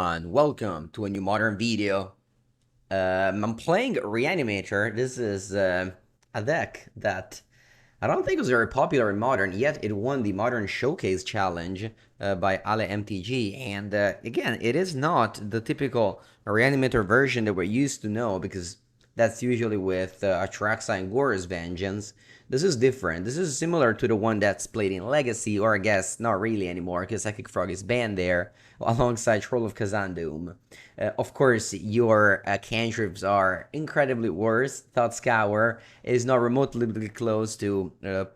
And welcome to a new modern video. I'm playing Reanimator. This is a deck that I don't think was very popular in Modern, yet it won the Modern Showcase Challenge by Ale MTG. And again, it is not the typical Reanimator version that we're used to know, because that's usually with Atraxa and Gore's Vengeance. This is different. This is similar to the one that's played in Legacy, or I guess not really anymore, because Psychic Frog is banned there, alongside Troll of Kazandoom. Of course, your cantrips are incredibly worse. Thought Scour is not remotely close to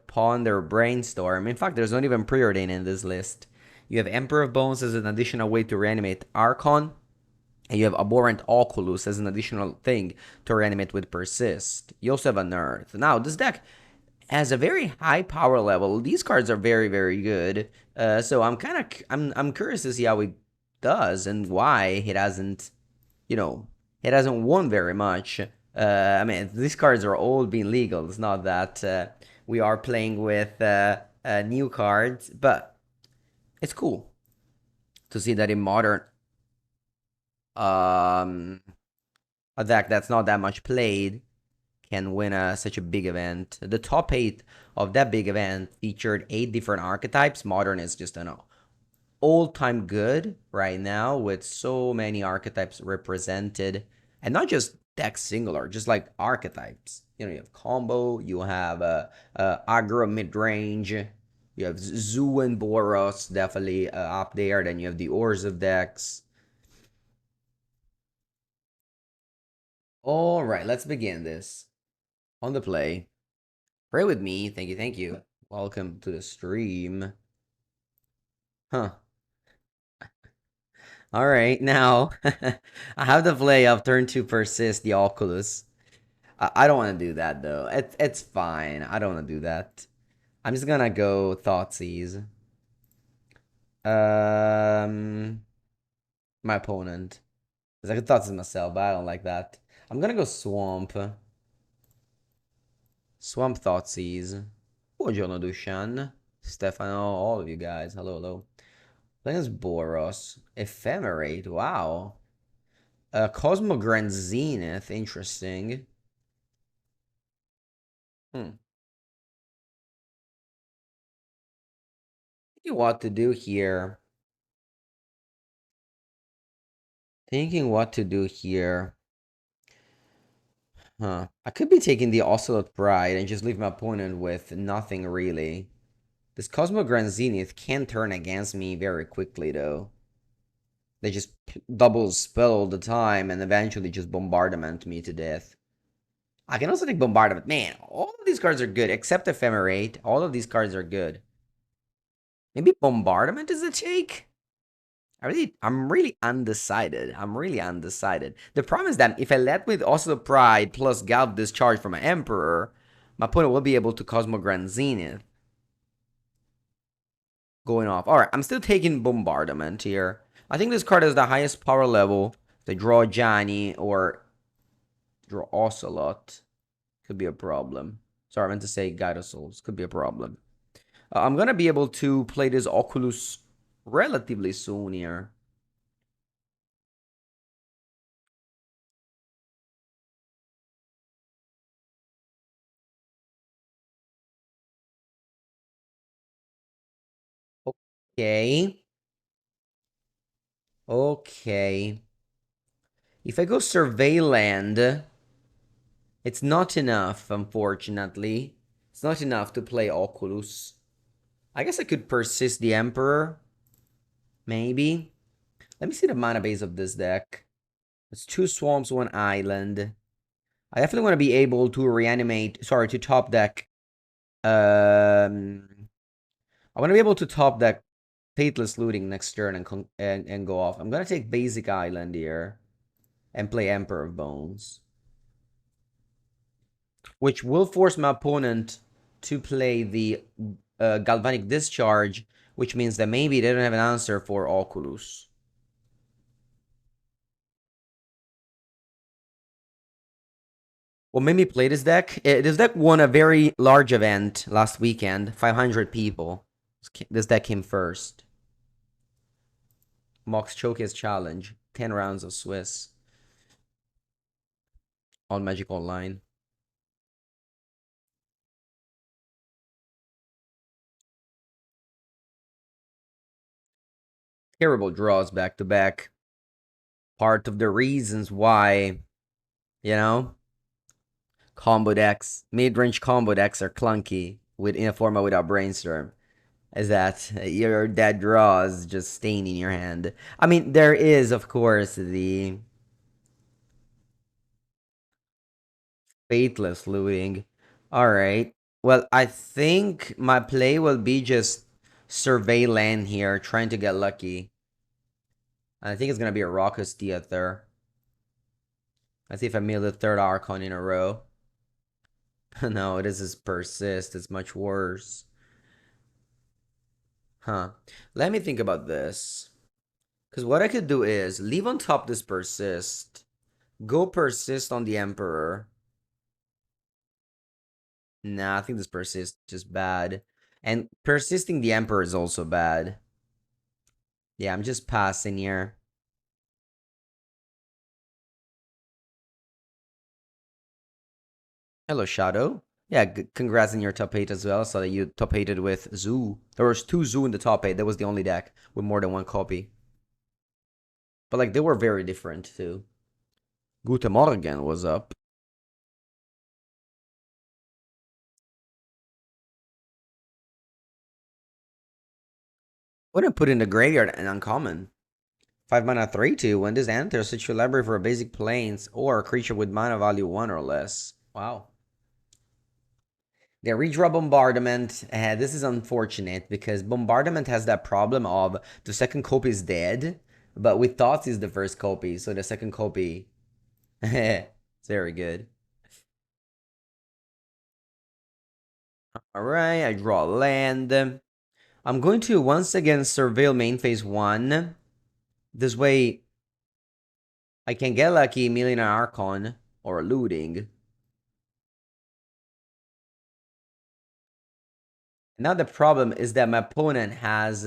Ponder or Brainstorm. In fact, there's not even Preordain in this list. You have Emperor of Bones as an additional way to reanimate Archon, and you have Abhorrent Oculus as an additional thing to reanimate with Persist. You also have Unearth. Now, this deck has a very high power level. These cards are very, very good. So I'm curious to see how it does and why it hasn't, it hasn't won very much. I mean, these cards are all being legal. It's not that we are playing with new cards, but it's cool to see that in Modern, um, a deck that's not that much played can win such a big event. The top 8 of that big event featured 8 different archetypes. Modern is just an all-time good right now, with so many archetypes represented, and not just deck singular, just like archetypes. You have combo, you have aggro mid-range, you have Zoo and Boros definitely up there, then you have the Ores of decks. All right, let's begin this. On the play. Pray with me. Thank you, thank you. Welcome to the stream. Huh. All right, now I have the play of turn 2 Persist the Oculus. I don't want to do that though. It's fine. I don't want to do that. I'm just gonna go Thoughtseize. Um, my opponent. Because I could Thoughtseize myself, but I don't like that. I'm gonna go Swamp. Swamp Thoughtseize. Buongiorno, Dushan. Stefano, all of you guys. Hello, hello. Playing as Boros. Ephemerate. Wow. Cosmogrand Zenith. Interesting. Hmm. Thinking what to do here. Thinking what to do here. Huh. I could be taking the Ocelot Pride and just leave my opponent with nothing really. This Cosmogrand Zenith can turn against me very quickly though. They just double spell all the time and eventually just bombardment me to death. I can also take bombardment. Man, all of these cards are good except Ephemerate. All of these cards are good. Maybe bombardment is a take? I'm really undecided. I'm really undecided. The problem is that if I let with also Pride plus Galv Discharge from my Emperor, my opponent will be able to Cosmogrand Zenith. Going off. Alright, I'm still taking Bombardment here. I think this card has the highest power level. They draw Johnny or draw Ocelot. Could be a problem. Sorry, I meant to say Gyrosols. Could be a problem. I'm gonna be able to play this Oculus relatively soon here. Okay. Okay. If I go Survey Land, it's not enough, unfortunately. It's not enough to play Oculus. I guess I could Persist the Emperor. Maybe. Let me see the mana base of this deck. It's 2 Swamps, 1 Island. I definitely want to be able to reanimate, sorry, to top deck. I want to be able to top deck Faithless Looting next turn and go off. I'm going to take Basic Island here and play Emperor of Bones, which will force my opponent to play the Galvanic Discharge, which means that maybe they don't have an answer for Oculus. Well, maybe play this deck. This deck won a very large event last weekend, 500 people. This deck came first. MOCS Showcase Challenge. 10 rounds of Swiss on Magic Online. Terrible draws back to back. Part of the reasons why, you know, combo decks, mid-range combo decks are clunky with in a format without brainstorm. Is that your dead draws just staining your hand. I mean, there is, of course, the faithless looting. Alright. Well, I think my play will be just survey land here, trying to get lucky. I think it's going to be a Raucous Theater. Let's see if I mill the third Archon in a row. No, this is Persist. It's much worse. Huh. Let me think about this. Because what I could do is leave on top this Persist. Go Persist on the Emperor. Nah, I think this Persist is just bad. And persisting the Emperor is also bad. Yeah, I'm just passing here. Hello, Shadow. Yeah, congrats on your top 8 as well. So that you top 8'd with Zoo. There was 2 Zoo in the top 8. That was the only deck with more than 1 copy. But like, they were very different too. Guten Morgen was up. Wouldn't put in the graveyard an uncommon. 5 mana 3/2. When this enters, search your library for a basic plains or a creature with mana value 1 or less. Wow. Yeah, redraw Bombardment. This is unfortunate because Bombardment has that problem of the second copy is dead, but we thought is the first copy, so the second copy. It's very good. Alright, I draw land. I'm going to once again surveil main phase 1. This way, I can get lucky, milling an Archon or looting. Now the problem is that my opponent has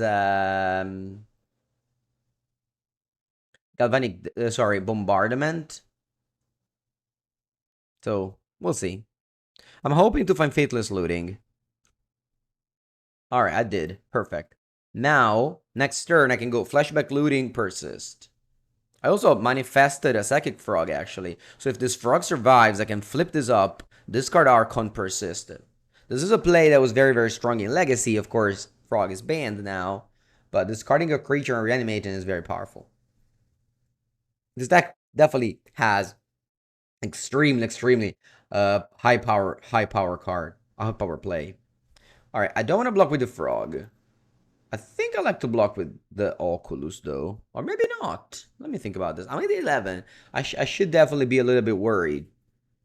Galvanic, sorry, Bombardment. So, we'll see. I'm hoping to find Faithless Looting. Alright, I did. Perfect. Now, next turn, I can go Flashback Looting, Persist. I also manifested a Psychic Frog, actually. So if this frog survives, I can flip this up, discard Archon, Persist. This is a play that was very, very strong in Legacy. Of course, Frog is banned now. But discarding a creature and reanimating is very powerful. This deck definitely has extremely high power card, high power play. Alright, I don't want to block with the frog. I think I like to block with the Oculus though. Or maybe not. Let me think about this. I'm at the 11. I should definitely be a little bit worried.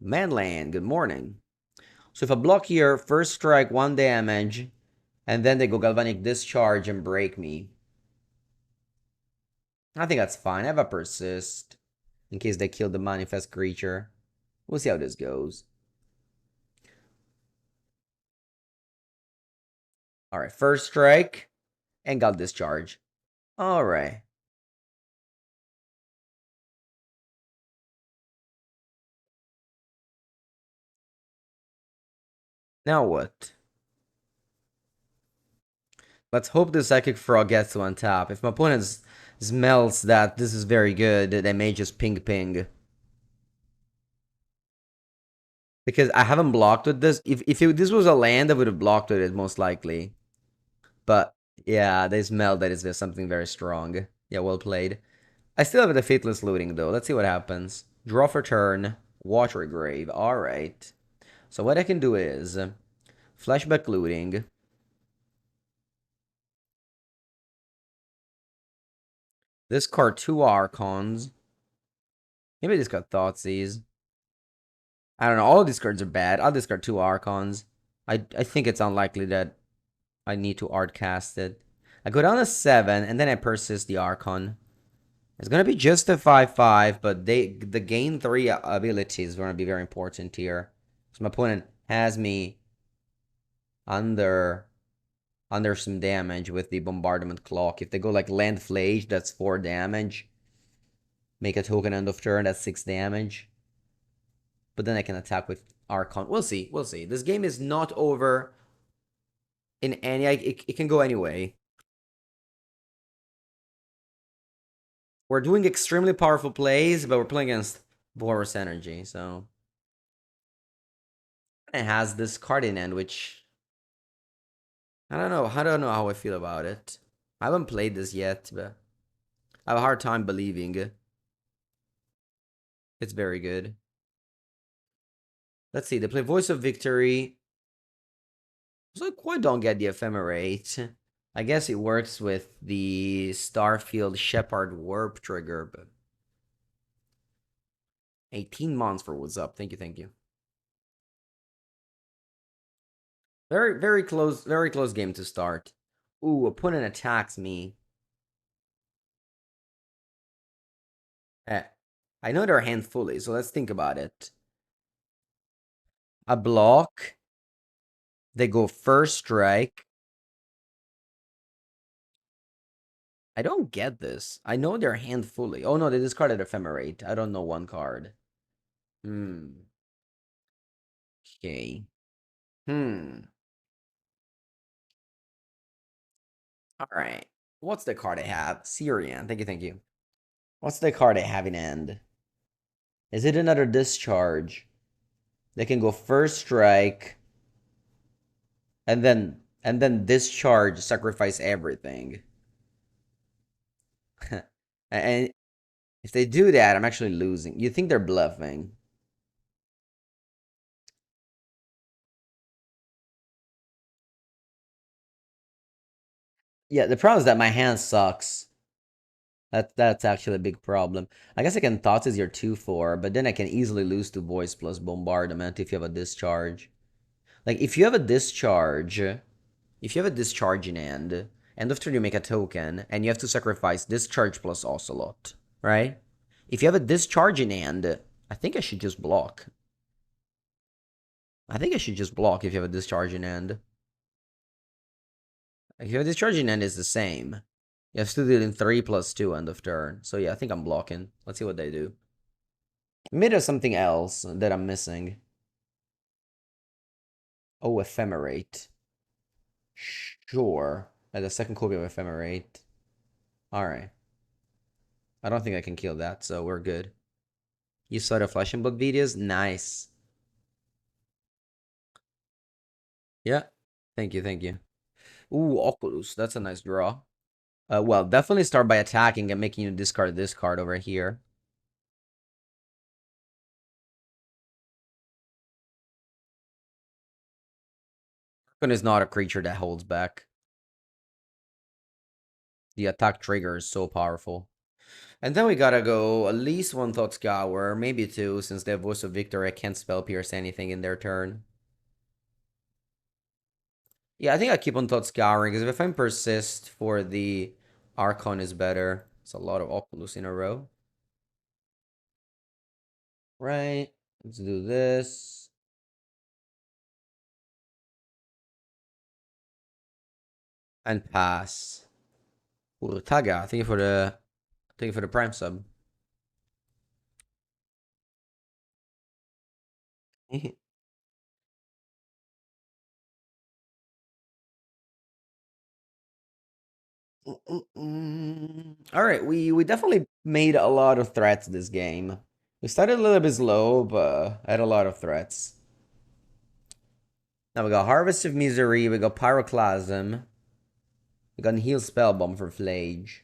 Manland, good morning. So if I block here, first strike, 1 damage, and then they go Galvanic Discharge and break me. I think that's fine. I have a Persist in case they kill the manifest creature. We'll see how this goes. Alright, first strike, and got Discharge. Alright. Now what? Let's hope the Psychic Frog gets to untap. If my opponent smells that this is very good, they may just ping. Because I haven't blocked with this. If this was a land, I would have blocked with it most likely. But yeah, they smell that it's something very strong. Yeah, well played. I still have the Faithless Looting though. Let's see what happens. Draw for turn. Watery Grave. Alright. So what I can do is Flashback Looting. Discard 2 Archons. Maybe I discard Thoughtseize. I don't know. All of these cards are bad. I'll discard 2 Archons. I think it's unlikely that I need to art cast it. I go down to 7, and then I persist the Archon. It's going to be just a 5/5, but the gain 3 ability is going to be very important here. So my opponent has me under under some damage with the bombardment clock. If they go like land flage, that's 4 damage. Make a token end of turn, that's 6 damage. But then I can attack with Archon. We'll see. We'll see. This game is not over in any... It can go anyway. We're doing extremely powerful plays, but we're playing against Boros energy, so... It has this card in end, which... I don't know how I feel about it. I haven't played this yet, but... I have a hard time believing it's very good. Let's see, they play Voice of Victory. So I quite don't get the Ephemerate. I guess it works with the Starfield Shepard Warp trigger, but 18 months for what's up. Thank you, thank you. Very close game to start. Ooh, opponent attacks me. I know their hand fully, so let's think about it. A block. They go first strike. I don't get this. I know their hand fully. Oh no, they discarded Ephemerate. I don't know one card. Okay. Alright. What's the card I have? Syrian. Thank you, thank you. What's the card I have in hand? Is it another discharge? They can go first strike and then discharge, sacrifice everything. And if they do that, I'm actually losing. You think they're bluffing? Yeah, the problem is that my hand sucks. That's actually a big problem. I guess I can Thoughtseize your 2/4, but then I can easily lose to Voice plus Bombardment if you have a discharge. Like, if you have a discharge in end of turn you make a token, and you have to sacrifice discharge plus Ocelot, right? If you have a discharge in hand, I think I should just block. I think I should just block if you have a discharge in hand. If you have a discharge in hand, it's the same. You have to do it in 3 plus 2 end of turn. So yeah, I think I'm blocking. Let's see what they do. Maybe there's something else that I'm missing. Oh, Ephemerate. Sure. Like the second copy of Ephemerate. Alright. I don't think I can kill that, so we're good. You saw the Flesh and Blood videos? Nice. Yeah. Thank you, thank you. Ooh, Oculus. That's a nice draw. Well, definitely start by attacking and making you discard this card over here. Archon is not a creature that holds back. The attack trigger is so powerful. And then we gotta go at least one Thought Scour, maybe two, since they have Voice of Victory. I can't spell pierce anything in their turn. Yeah, I think I keep on Thought Scouring, because if I persist for the Archon is better. It's a lot of Oculus in a row. Right, let's do this. And pass. Urtaga, thank you for the Prime sub. All right, we definitely made a lot of threats this game. We started a little bit slow, but had a lot of threats. Now we got Harvest of Misery, we got Pyroclasm, we got Heal Spellbomb for Flage.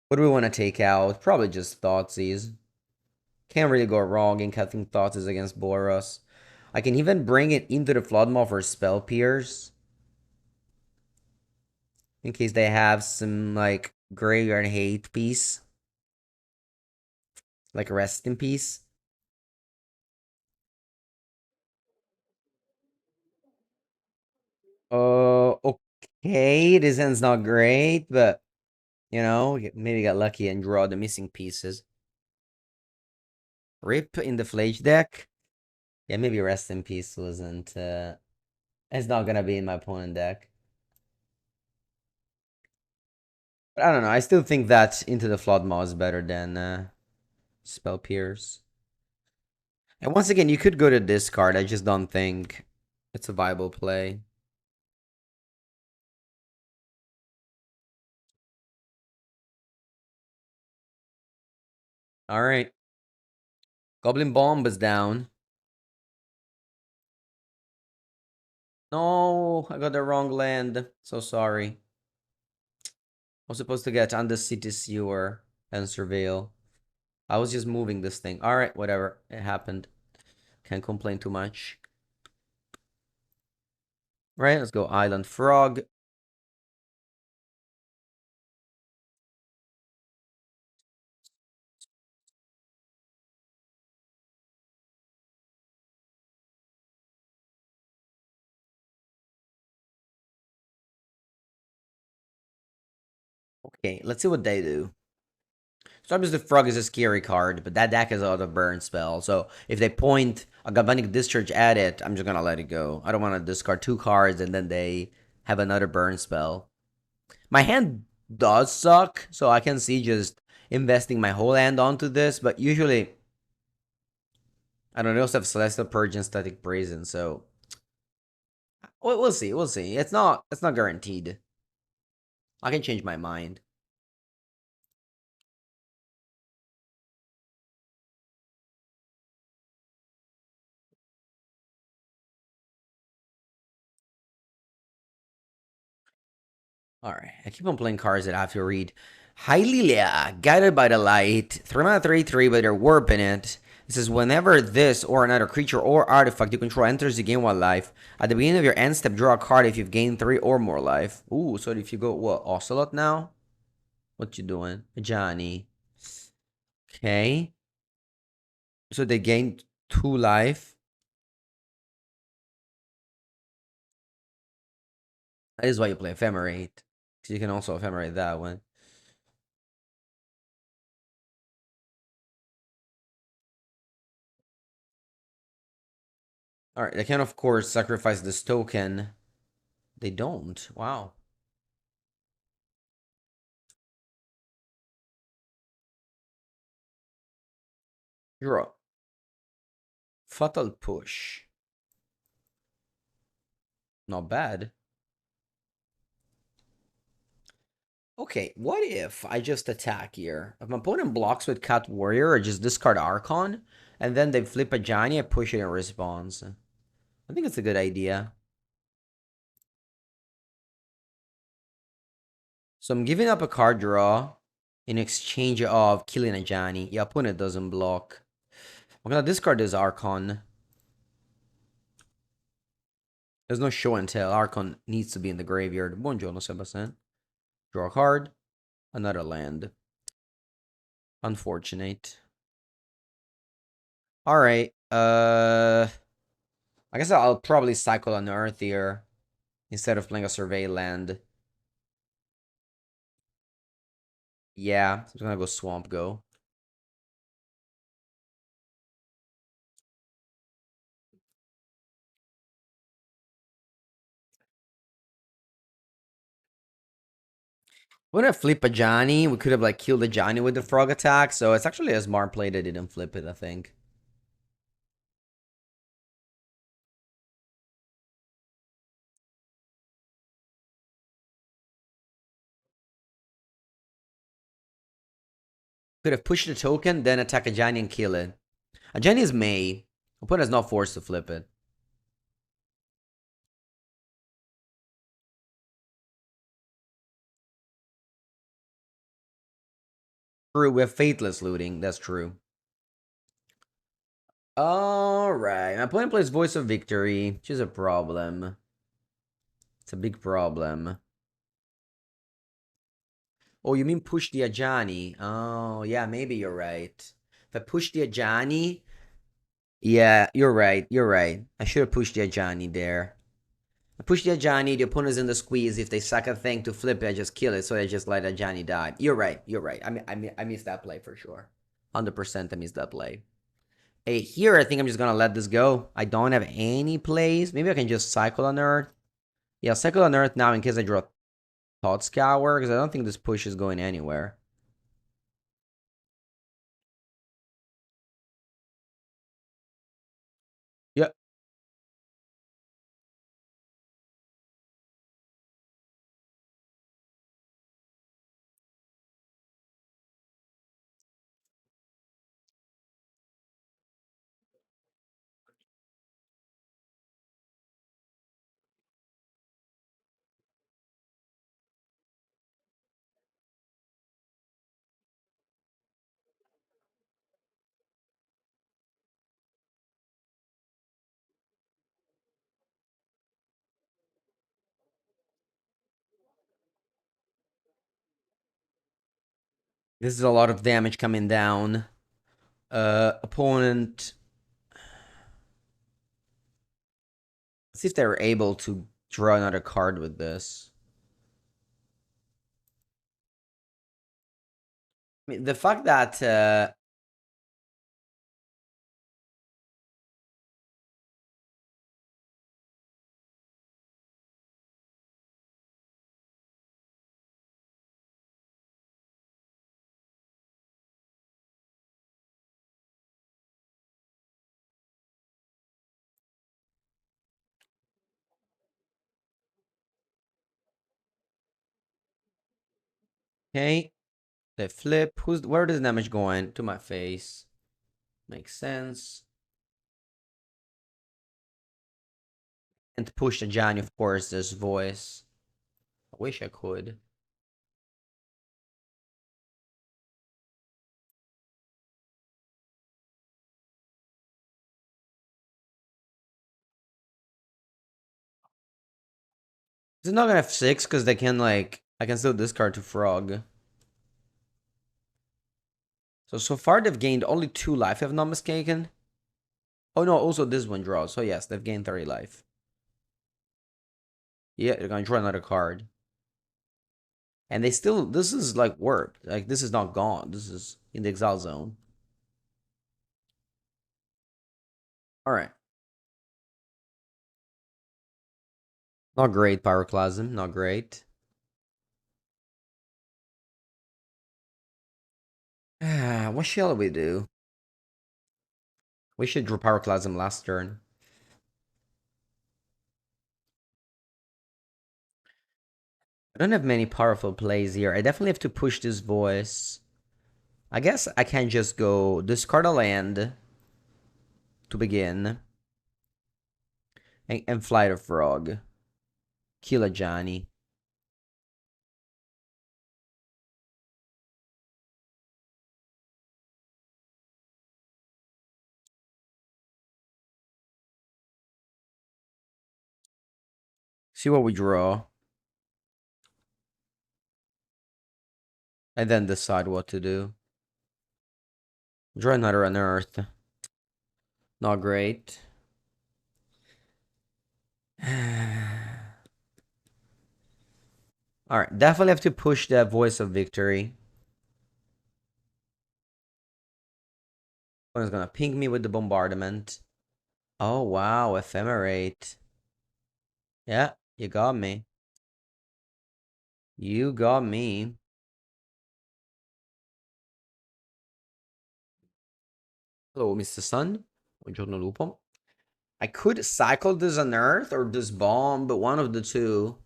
What do we want to take out? Probably just Thoughtseize. Can't really go wrong in cutting Thoughtseize against Boros. I can even bring it into the Floodmaw for Spell Pierce. In case they have some, like, Graveyard Hate piece. Like, Rest in Peace. Okay, this end's not great, but, you know, maybe got lucky and draw the missing pieces. Rip in the Flage deck. Yeah, maybe Rest in Peace wasn't, it's not gonna be in my opponent deck. But I don't know, I still think that Into the Flood Maw is better than, Spell Pierce. And once again, you could go to discard, I just don't think it's a viable play. Alright. Goblin Bomb is down. No, I got the wrong land. So sorry. I was supposed to get Undercity Sewer and Surveil. I was just moving this thing. Alright, whatever. It happened. Can't complain too much. Right, let's go Island Frog. Okay, let's see what they do. So obviously the Frog is a scary card, but that deck has a lot of burn spell. So if they point a Galvanic Discharge at it, I'm just gonna let it go. I don't want to discard 2 cards and then they have another burn spell. My hand does suck, so I can see just investing my whole hand onto this, but usually I don't know, they also have Celestial Purge and Static Brazen, so we'll see, we'll see. It's not guaranteed. I can change my mind. Alright, I keep on playing cards that I have to read. Hylilia, Guided by the Light, 3 mana 3/3, but they're warping it. It says whenever this or another creature or artifact you control enters the game 1 life, at the beginning of your end step, draw a card if you've gained 3 or more life. Ooh, so if you go, what, Ocelot now? What you doing? Johnny. Okay. So they gained 2 life. That is why you play Ephemerate. Because you can also Ephemerate that one. Alright, they can of course sacrifice this token. They don't. Wow. Draw. Fatal Push. Not bad. Okay, what if I just attack here? If my opponent blocks with Cat Warrior, I just discard Archon, and then they flip a Giant, I push it in response. I think it's a good idea. So I'm giving up a card draw in exchange of killing a Johnny. Your opponent doesn't block. I'm gonna discard this Archon. There's no show and tell. Archon needs to be in the graveyard. Buongiorno, Sebastian. Draw a card. Another land. Unfortunate. Alright. I guess I'll probably cycle an Earth here instead of playing a Survey land. Yeah, so I'm gonna go Swamp Go. When I flip a Johnny, we could have like killed the Johnny with the frog attack, so it's actually a smart play that didn't flip it, I think. Could have pushed the token, then attack a Johnny and kill it. A Johnny is May. Opponent is not forced to flip it. True, we have Faithless looting, that's true. Alright, my opponent plays Voice of Victory, which is a problem. It's a big problem. Oh, you mean push the Ajani? Oh, yeah, maybe you're right. If I push the Ajani, yeah, you're right. You're right. I should have pushed the Ajani there. I push the Ajani, the opponent's in the squeeze. If they suck a thing to flip it, I just kill it. So I just let Ajani die. You're right. You're right. I missed that play for sure. 100% I missed that play. Hey, here I think I'm just gonna let this go. I don't have any plays. Maybe I can just cycle on Earth. Yeah, cycle on Earth now in case I draw Thought Scour, because I don't think this push is going anywhere. Yep. This is a lot of damage coming down. Opponent. Let's see if they're able to draw another card with this. I mean, the fact that okay, they flip. Where does damage going? To my face. Makes sense. And push the Johnny, of course, this voice. I wish I could. Is it not gonna have 6 because they can like I can still discard to frog. So far they've gained only 2 life, if I'm not mistaken. Oh no, also this one draws. So yes, they've gained 30 life. Yeah, they're gonna draw another card. And they still this is like warped. Like this is not gone. This is in the exile zone. Alright. Not great, Pyroclasm, not great. What shall we do? We should draw Pyroclasm last turn. I don't have many powerful plays here. I definitely have to push this voice. I guess I can just go discard a land to begin. And fly the frog. Kill a Johnny. See what we draw. And then decide what to do. Draw another unearth. Not great. Alright, definitely have to push that voice of victory. One is gonna ping me with the bombardment. Oh wow, ephemerate. Yeah, you got me. You got me. Hello, Mr. Sun. Buongiorno lupo. I could cycle this unearth or this bomb, but one of the two.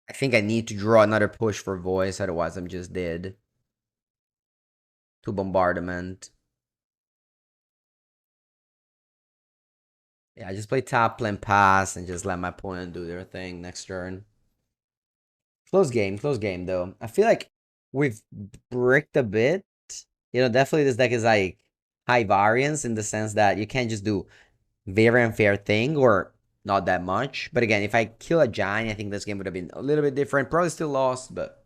I think I need to draw another push for voice, otherwise I'm just dead. To bombardment. Yeah, I just play top lane pass and just let my opponent do their thing next turn. Close game though. I feel like we've bricked a bit. You know, definitely this deck is like high variance in the sense that you can't just do very unfair thing or not that much. But again, if I kill a giant, I think this game would have been a little bit different. Probably still lost, but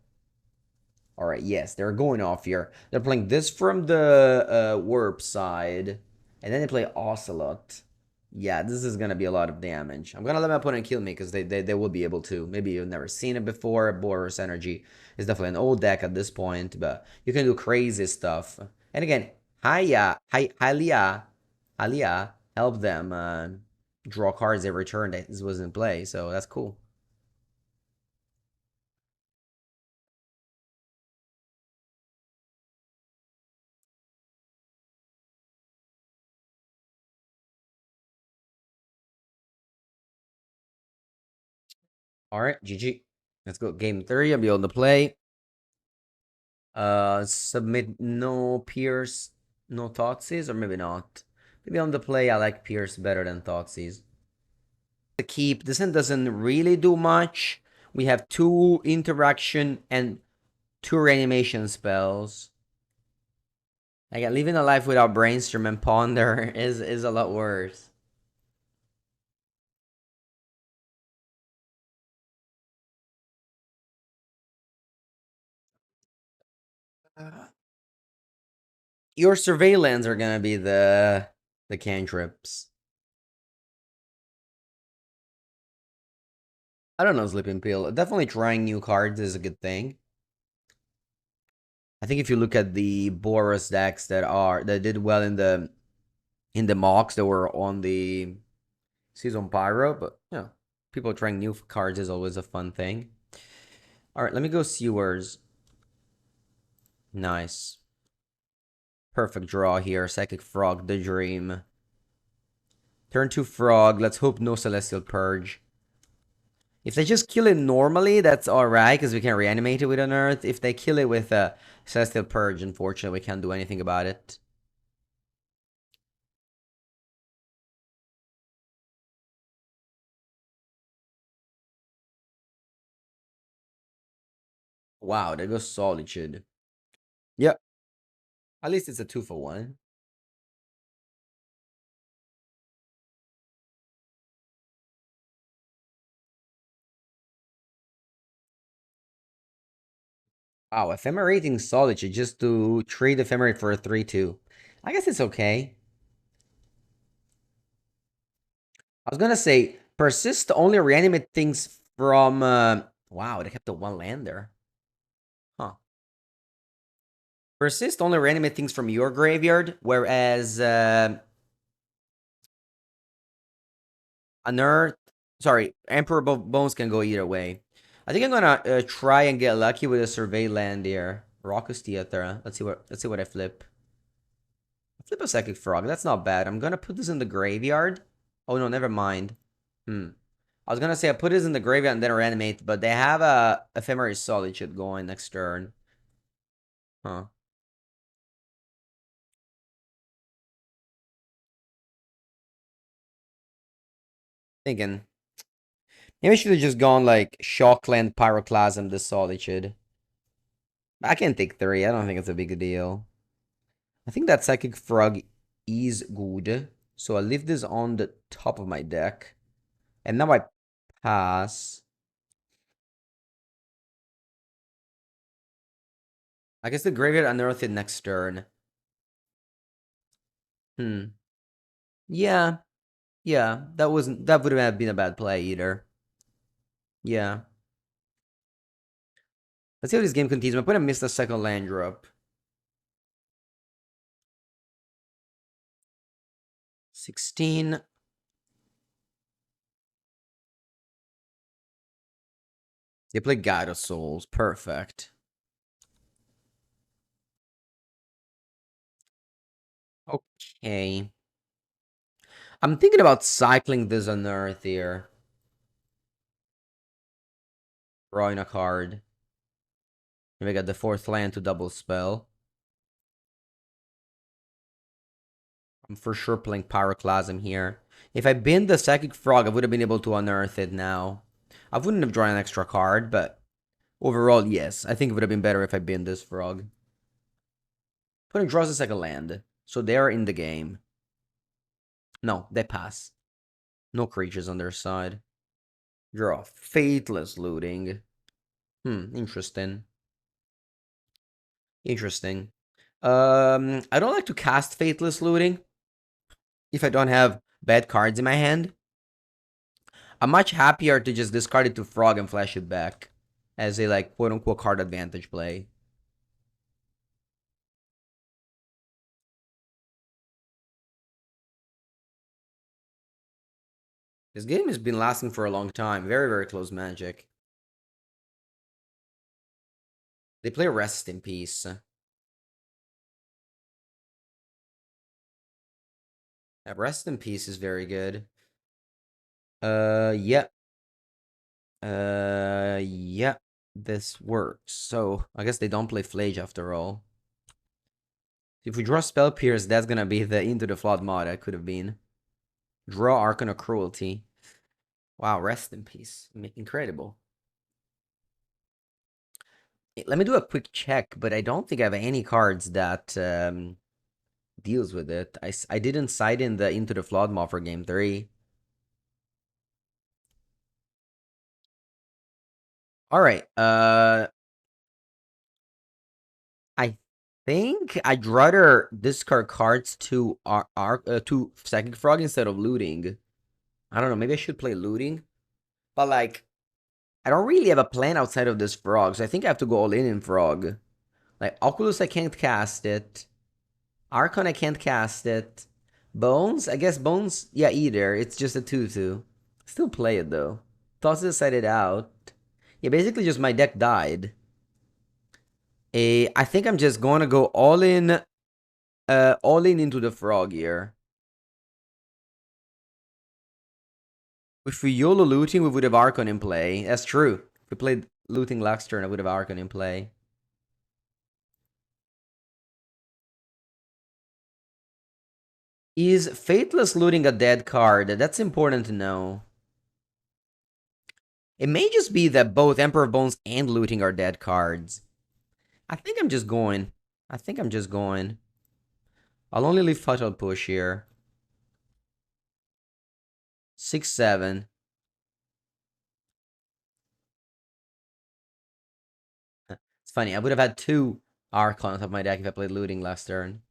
alright, yes, they're going off here. They're playing this from the warp side. And then they play Ocelot. Yeah, this is gonna be a lot of damage. I'm gonna let my opponent kill me because they will be able to. Maybe you've never seen it before. Boros Energy is definitely an old deck at this point, but you can do crazy stuff. And again, Halia helped them draw cards every turn that this was in play, so that's cool. All right, GG. Let's go game 3. I'll be able to play. Submit no Pierce, no Thoughtseize, or maybe not. Maybe on the play, I like Pierce better than Thoughtseize. The keep, this one doesn't really do much. We have 2 interaction and 2 reanimation spells. Again, living a life without brainstorm and ponder is a lot worse. Your surveillance are gonna be the cantrips. I don't know, Sleeping Pill. Definitely trying new cards is a good thing. I think if you look at the Boros decks that did well in the MOCS that were on the Season Pyro, but yeah, people trying new cards is always a fun thing. All right, let me go sewers. Nice. Perfect draw here. Psychic Frog, the dream. Turn 2 Frog. Let's hope no Celestial Purge. If they just kill it normally, that's alright, because we can reanimate it with Unearth. If they kill it with a Celestial Purge, unfortunately, we can't do anything about it. Wow, there goes Solitude. Yep. At least it's a 2 for 1. Wow, Ephemerating Solitude just to trade Ephemerate for a 3-2. I guess it's okay. I was gonna say, Persist only reanimate things from... wow, they kept the 1 land there. Huh. Persist only reanimate things from your graveyard, whereas... Unearth... Sorry, Emperor Bones can go either way. I think I'm gonna try and get lucky with a Survey land here. Raucous Theater. Let's see what I flip. Flip a Psychic Frog. That's not bad. I'm gonna put this in the graveyard. Oh no, never mind. I was gonna say I put this in the graveyard and then reanimate, but they have a Ephemeral Solitude going next turn. Huh. Thinking. Maybe I should have just gone like Shockland, Pyroclasm, the Solitude. I can take 3. I don't think it's a big deal. I think that Psychic Frog is good. So I leave this on the top of my deck. And now I pass. I guess the graveyard unearthed it next turn. Yeah. Yeah. That wouldn't have been a bad play either. Yeah. Let's see how this game continues. I'm gonna miss the second land drop. 16. They play Guide of Souls. Perfect. Okay. I'm thinking about cycling this Unearth here. Drawing a card. Maybe I got the 4th land to double spell. I'm for sure playing Pyroclasm here. If I binned the Psychic Frog, I would have been able to unearth it now. I wouldn't have drawn an extra card, but overall, yes. I think it would have been better if I binned this Frog. Opponent draws a second land, so they are in the game. No, they pass. No creatures on their side. Draw. Faithless Looting. Interesting. Interesting. I don't like to cast Faithless Looting if I don't have bad cards in my hand. I'm much happier to just discard it to Frog and flash it back as a like quote unquote card advantage play. This game has been lasting for a long time. Very, very close Magic. They play Rest in Peace. Rest in Peace is very good. Yeah. Yeah. This works. So, I guess they don't play Flage after all. If we draw Spell Pierce, that's gonna be the Into the Flood mod I could have been. Draw Arcana Cruelty. Wow, Rest in Peace. Incredible. Let me do a quick check, but I don't think I have any cards that deals with it. I didn't cite in the Into the Flood mod for game 3. All right. I think I'd rather discard cards to to Psychic Frog instead of looting. I don't know. Maybe I should play looting, but like I don't really have a plan outside of this frog, so I think I have to go all in frog. Like Oculus, I can't cast it. Archon, I can't cast it. Bones, I guess Bones, yeah, either. It's just a 2/2. Still play it though. Toss decided out. Yeah, basically just my deck died. I think I'm just gonna go all in into the frog here. If we YOLO looting, we would have Archon in play. That's true. If we played looting last turn, I would have Archon in play. Is Fateless looting a dead card? That's important to know. It may just be that both Emperor of Bones and looting are dead cards. I think I'm just going. I think I'm just going. I'll only leave Fatal Push here. 6/7. It's funny. I would have had 2 Archon on top of my deck if I played looting last turn.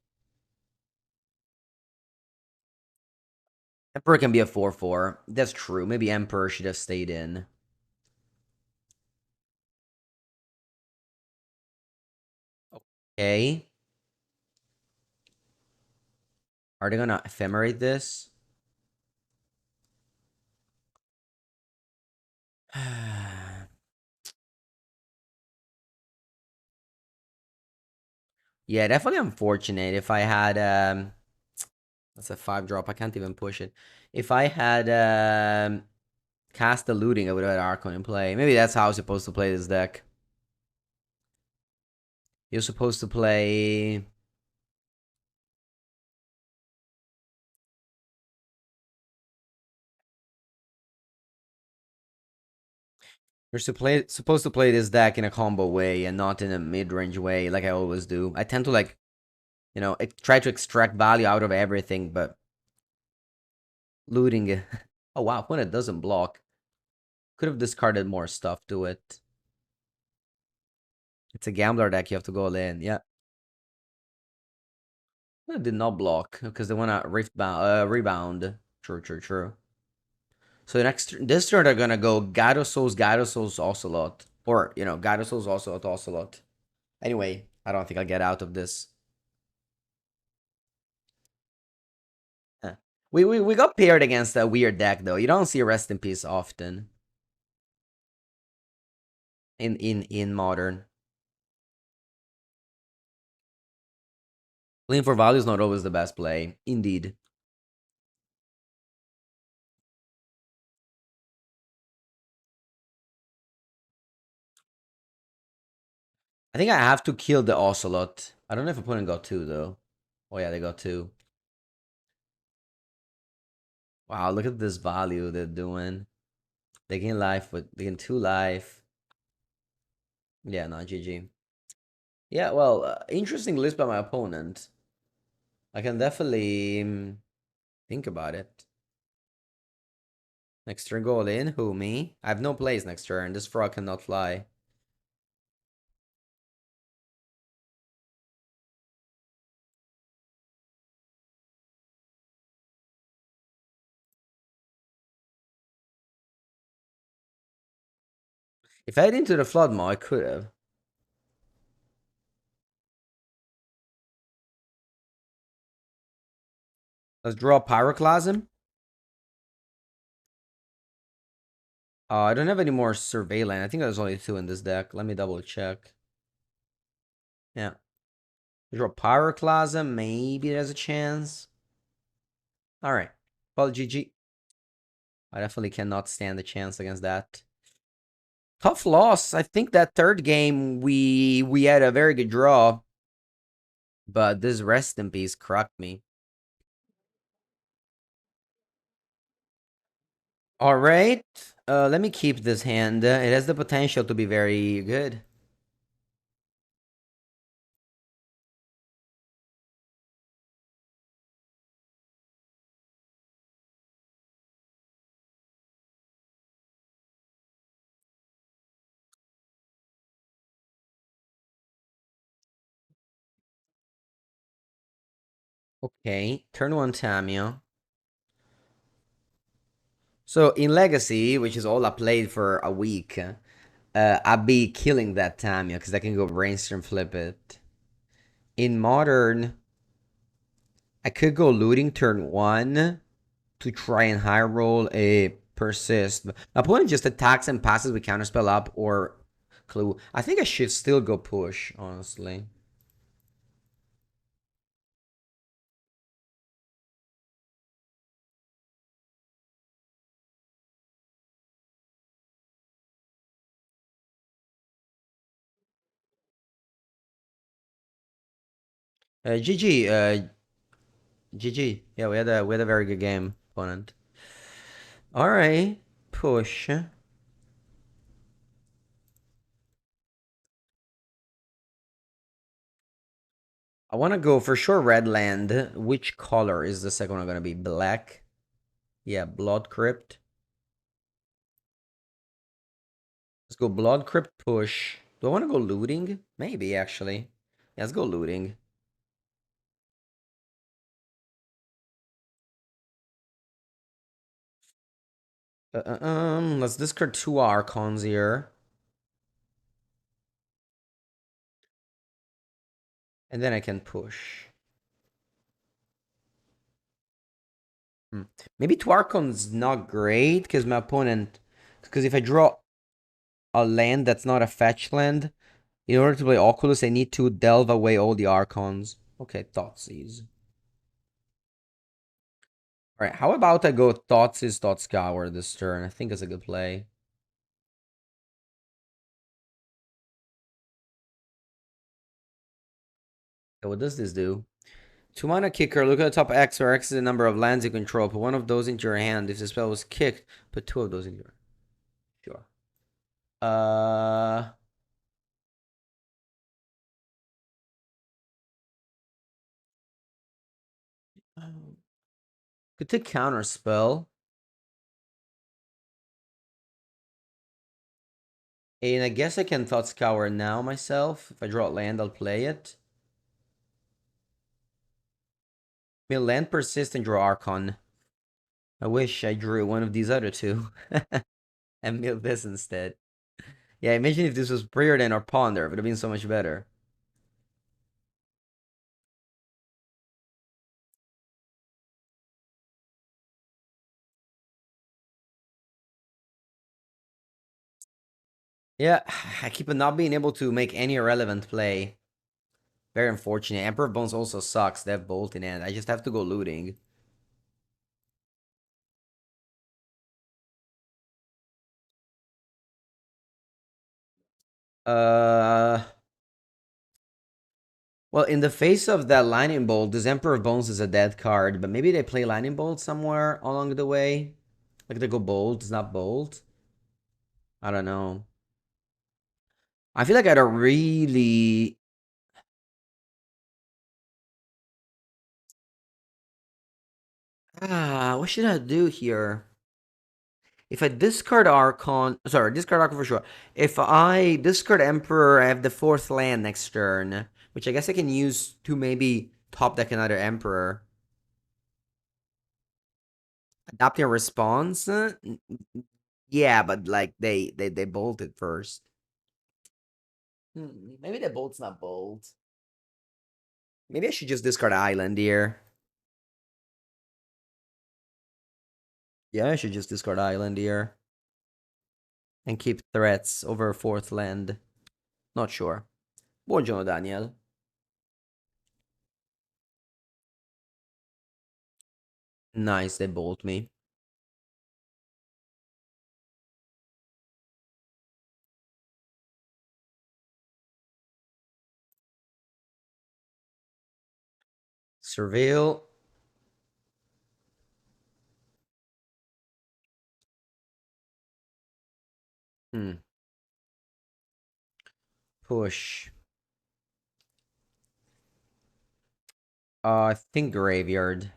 Emperor can be a 4/4. That's true. Maybe Emperor should have stayed in. Okay. Are they gonna ephemerate this? Yeah, definitely unfortunate. If I had that's a 5-drop. I can't even push it. If I had cast the looting, I would have had Archon in play. Maybe that's how I was supposed to play this deck. You're supposed to play. You're supposed to play this deck in a combo way and not in a mid-range way, like I always do. I tend to like, try to extract value out of everything, but looting. Oh wow, when it doesn't block, could have discarded more stuff to it. It's a gambler deck. You have to go all in. Yeah. It did not block because they want to rebound. True, true, true. So this turn they're gonna go Gyarados, Ocelot, or Gyarados, Ocelot, Ocelot. Anyway, I don't think I'll get out of this. Huh. We got paired against a weird deck though. You don't see Rest in Peace often in modern. Playing for value is not always the best play, indeed. I think I have to kill the Ocelot. I don't know if opponent got 2 though. Oh yeah, they got 2. Wow, look at this value they're doing. They gain life, but they gain 2 life. Yeah, not GG. Yeah, well, interesting list by my opponent. I can definitely think about it. Next turn, go all in. Who, me? I have no plays next turn. This frog cannot fly. If I had into the flood maw, I could have. Let's draw Pyroclasm. I don't have any more surveillance. I think there's only 2 in this deck. Let me double check. Yeah. Draw Pyroclasm. Maybe there's a chance. Alright. Well, GG. I definitely cannot stand a chance against that. Tough loss. I think that third game we had a very good draw. But this rest in peace cracked me. Alright. Let me keep this hand. It has the potential to be very good. Okay. Turn 1 Tamio. So in Legacy, which is all I played for a week, I'd be killing that Tamio because I can go brainstorm flip it. In Modern, I could go looting turn 1 to try and high roll a persist. My opponent just attacks and passes with counterspell up or clue. I think I should still go push, honestly. GG, GG. Yeah, we had a very good game, opponent. All right, push. I want to go for sure red land. Which color is the second one going to be? Black? Yeah, Blood Crypt. Let's go Blood Crypt push. Do I want to go looting? Maybe, actually. Yeah, let's go looting. Let's discard 2 Archons here. And then I can push. Hmm. Maybe 2 Archons not great, because my opponent... Because if I draw a land that's not a fetch land, in order to play Oculus, I need to delve away all the Archons. Okay, Thoughtseize. Alright, how about I go Thoughtseize, Thoughtscour this turn? I think it's a good play. Okay, what does this do? 2 mana kicker, look at the top X, where X is the number of lands you control. Put one of those into your hand. If the spell was kicked, put 2 of those into your... Sure. Uh... Could take counter spell. And I guess I can Thought Scour now myself. If I draw a land, I'll play it. May land persist and draw Archon. I wish I drew one of these other 2. And mill this instead. Yeah, imagine if this was Preordain or Ponder. It would have been so much better. Yeah, I keep on not being able to make any irrelevant play. Very unfortunate. Emperor of Bones also sucks. They have Bolt in hand. I just have to go looting. Uh... Well, in the face of that Lightning Bolt, this Emperor of Bones is a dead card, but maybe they play Lightning Bolt somewhere along the way. Like they go Bolt, it's not Bolt. I don't know. I feel like I don't really... what should I do here? If I discard Archon... Sorry, discard Archon for sure. If I discard Emperor, I have the 4th land next turn, which I guess I can use to maybe top deck another Emperor. Adapting a response? Yeah, but like they bolted first. Maybe the bolt's not bolt. Maybe I should just discard Island here. Yeah, I should just discard Island here. and keep threats over fourth land. Not sure. Buongiorno, Daniel. Nice, they bolt me. Surveil. Push. I think graveyard.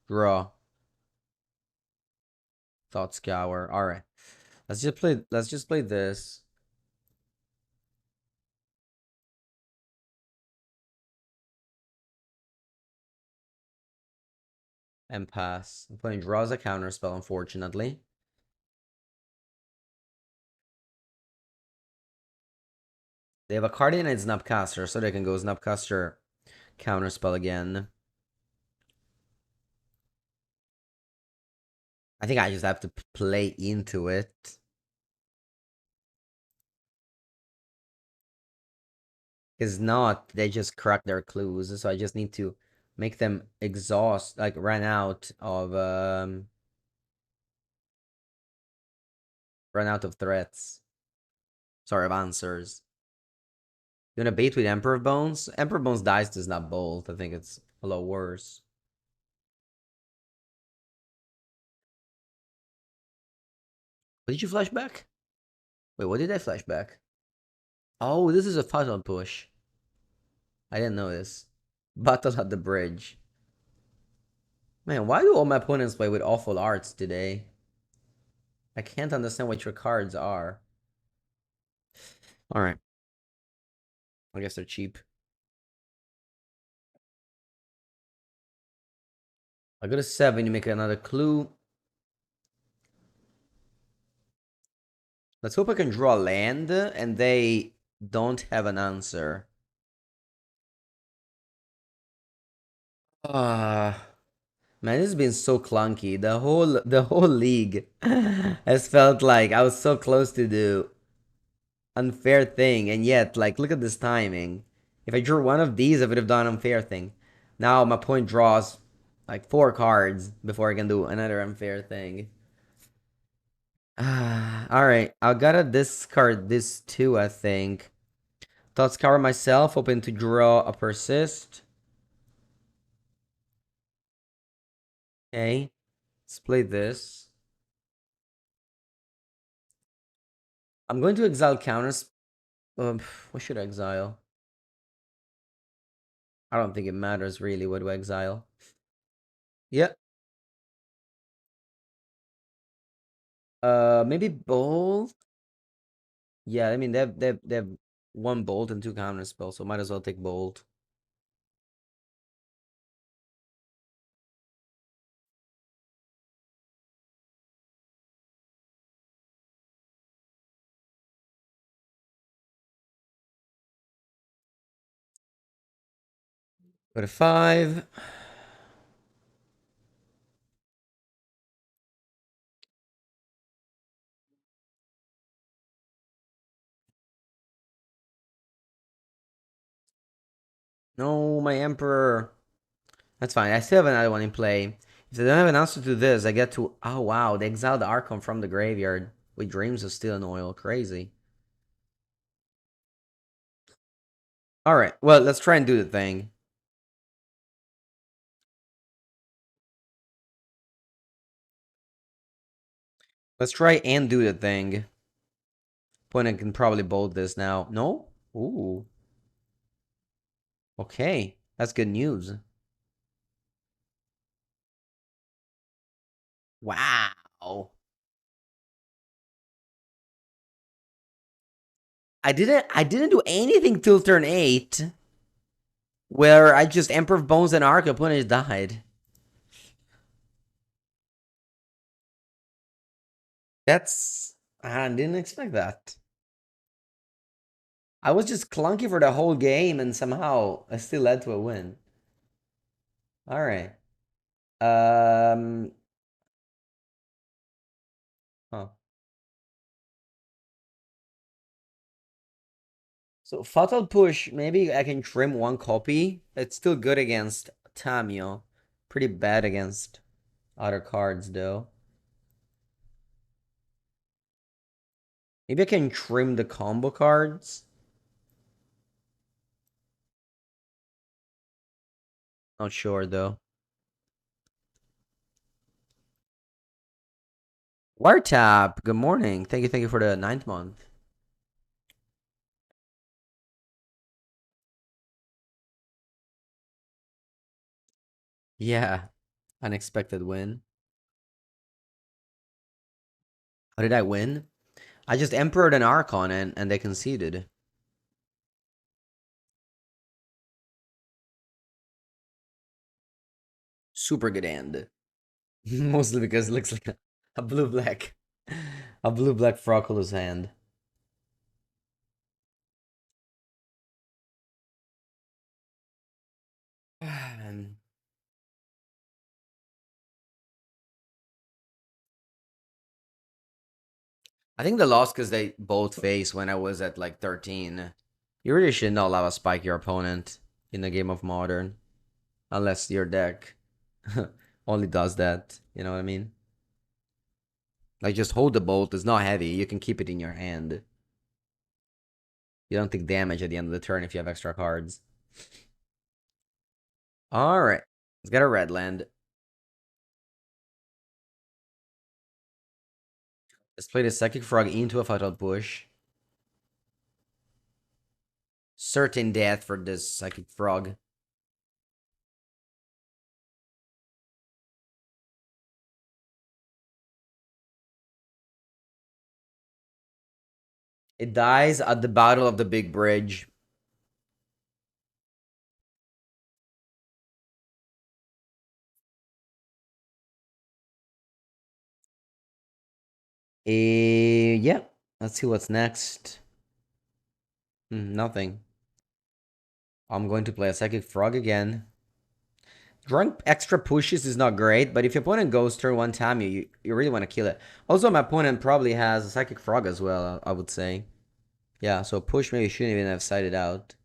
Draw. Thought scour. Alright. Let's just play this. And pass. I'm playing draws a counter spell, unfortunately. They have a card in and Snapcaster, so they can go Snapcaster counter spell again. I think I just have to play into it. Because not, they just crack their clues. So I just need to make them exhaust, like run out of threats. Sorry, of answers. You wanna bait with Emperor Bones? Emperor Bones dies does not bolt. I think it's a lot worse. What did you flash back? Wait, what did I flash back? Oh, this is a puzzle push. I didn't know this. Battle at the bridge. Man, why do all my opponents play with awful arts today? I can't understand what your cards are. Alright. I guess they're cheap. I go to 7, you make another clue. Let's hope I can draw land and they don't have an answer. Ah, man, this has been so clunky. The whole league has felt like I was so close to do unfair thing, and yet, like, look at this timing. If I drew one of these, I would have done unfair thing. Now my point draws like 4 cards before I can do another unfair thing. Alright, I gotta discard this too, I think. Thoughts cover myself, hoping to draw a persist. Okay, let's play this. I'm going to exile counters. What should I exile? I don't think it matters really. What do I exile? Yeah. Maybe bolt. Yeah, I mean they have 1 bolt and 2 counter spells, so might as well take bolt. Go to 5. No, my Emperor. That's fine. I still have another one in play. If they don't have an answer to this, I get to... Oh, wow. They exiled the Archon from the graveyard with Dreams of Steel and Oil. Crazy. Alright, well, let's try and do the thing. Let's try and do the thing. Opponent can probably bolt this now. No? Ooh. Okay. That's good news. Wow. I didn't do anything till turn 8. Where I just Emperor of Bones and Arc opponent died. That's... I didn't expect that. I was just clunky for the whole game and somehow I still led to a win. Alright. Um... Huh. So Fatal Push, maybe I can trim one copy. It's still good against Tamio. Pretty bad against other cards though. Maybe I can trim the combo cards. Not sure though. Wiretap, good morning. Thank you for the 9th month. Yeah, unexpected win. How did I win? I just Emperored an Archon and they conceded. Super good end. Mostly because it looks like a blue-black. A blue-black Frockulous hand. Man. I think the loss because they both face when I was at like 13. You really should not allow a spike your opponent in the game of Modern. Unless your deck only does that. You know what I mean? Like just hold the bolt. It's not heavy. You can keep it in your hand. You don't take damage at the end of the turn if you have extra cards. Alright. Let's get a red land. Let's play the Psychic Frog into a Fatal Push. Certain death for this Psychic Frog. It dies at the Battle of the Big Bridge. Yeah. Let's see what's next. Nothing. I'm going to play a Psychic Frog again. Drawing extra pushes is not great, but if your opponent goes turn one time, you really want to kill it. Also, my opponent probably has a Psychic Frog as well, I would say. Yeah, so push maybe shouldn't even have sided out.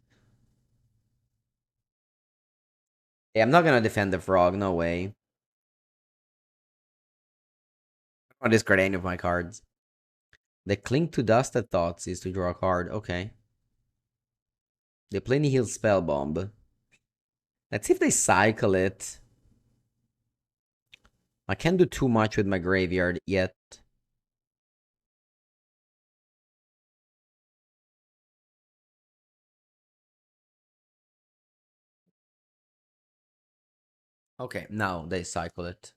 Yeah, I'm not gonna defend the frog, no way. I'll discard any of my cards. They cling to dust at thoughts is to draw a card. Okay. They play Nihil Spellbomb. Let's see if they cycle it. I can't do too much with my graveyard yet. Okay, now they cycle it.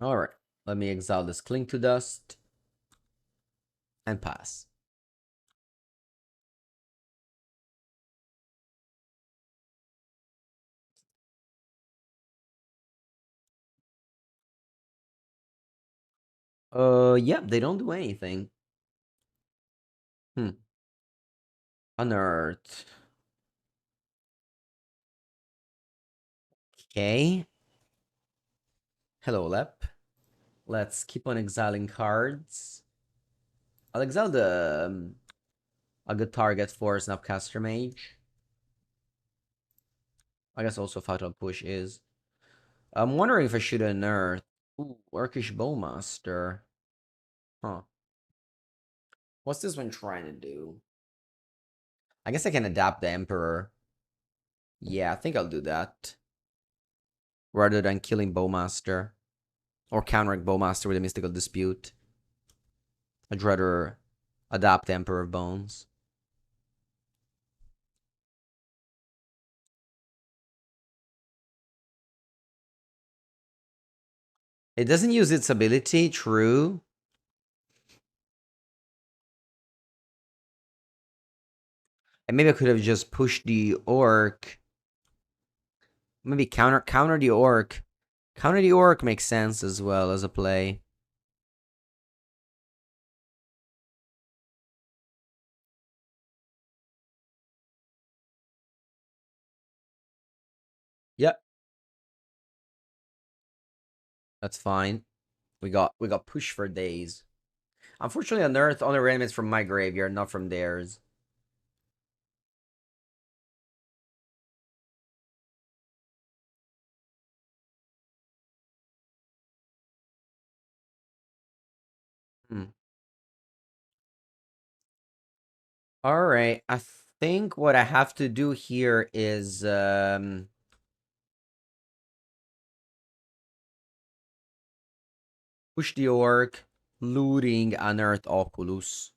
Alright, let me exile this Cling to Dust and pass. Yeah, they don't do anything. Unearth. Okay. Hello, Lep. Let's keep on exiling cards. I'll exile the a good target for Snapcaster Mage. I guess also Fatal Push is. I'm wondering if I should unearth. Ooh, Orcish Bowmaster. Huh. What's this one trying to do? I guess I can adapt the Emperor. Yeah, I think I'll do that. Rather than killing Bowmaster. Or countering Bowmaster with a Mystical Dispute. I'd rather adapt the Emperor of Bones. It doesn't use its ability, true. And maybe I could have just pushed the Orc. Maybe counter the Orc. Counter the Orc makes sense as well as a play. Yep. That's fine. We got push for days. Unfortunately, Unearth only reanimates from my graveyard, not from theirs. Hmm. All right. I think what I have to do here is push the orc, looting, unearth Oculus.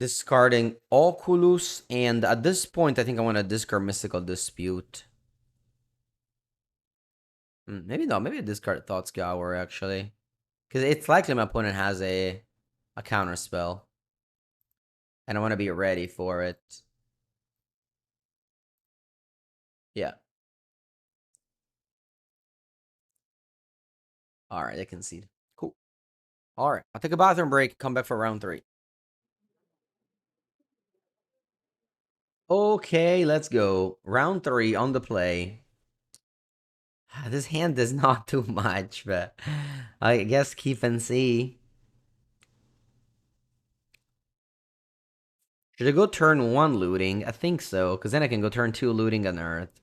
Discarding Oculus, and at this point, I think I want to discard Mystical Dispute. Maybe not. Maybe I discard Thought Scour, actually. Because it's likely my opponent has a counter spell. And I want to be ready for it. Yeah. Alright, I concede. Cool. Alright, I'll take a bathroom break, come back for round 3. Okay, let's go. Round 3 on the play. This hand does not do much, but I guess keep and see. Should I go turn 1 looting? I think so, because then I can go turn 2 looting on Earth.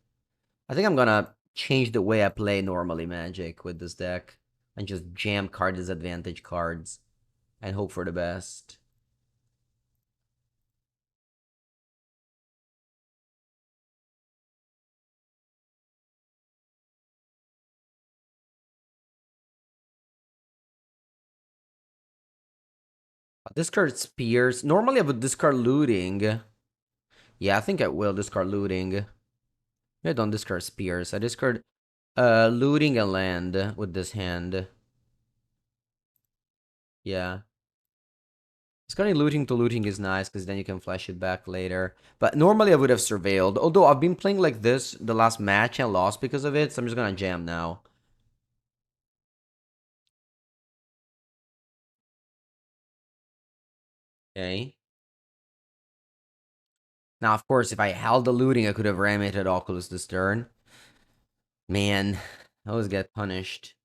I think I'm gonna change the way I play normally Magic with this deck. And just jam card disadvantage cards. And hope for the best. Discard Spears. Normally I would discard looting. Yeah, I think I will discard looting. I don't discard Spears. I discard looting a land with this hand. Yeah. Discarding looting to looting is nice because then you can flash it back later. But normally I would have surveilled. Although I've been playing like this the last match and lost because of it, so I'm just gonna jam now. Okay. Now, of course, if I held the looting, I could have reanimated Oculus this turn. Man, I always get punished.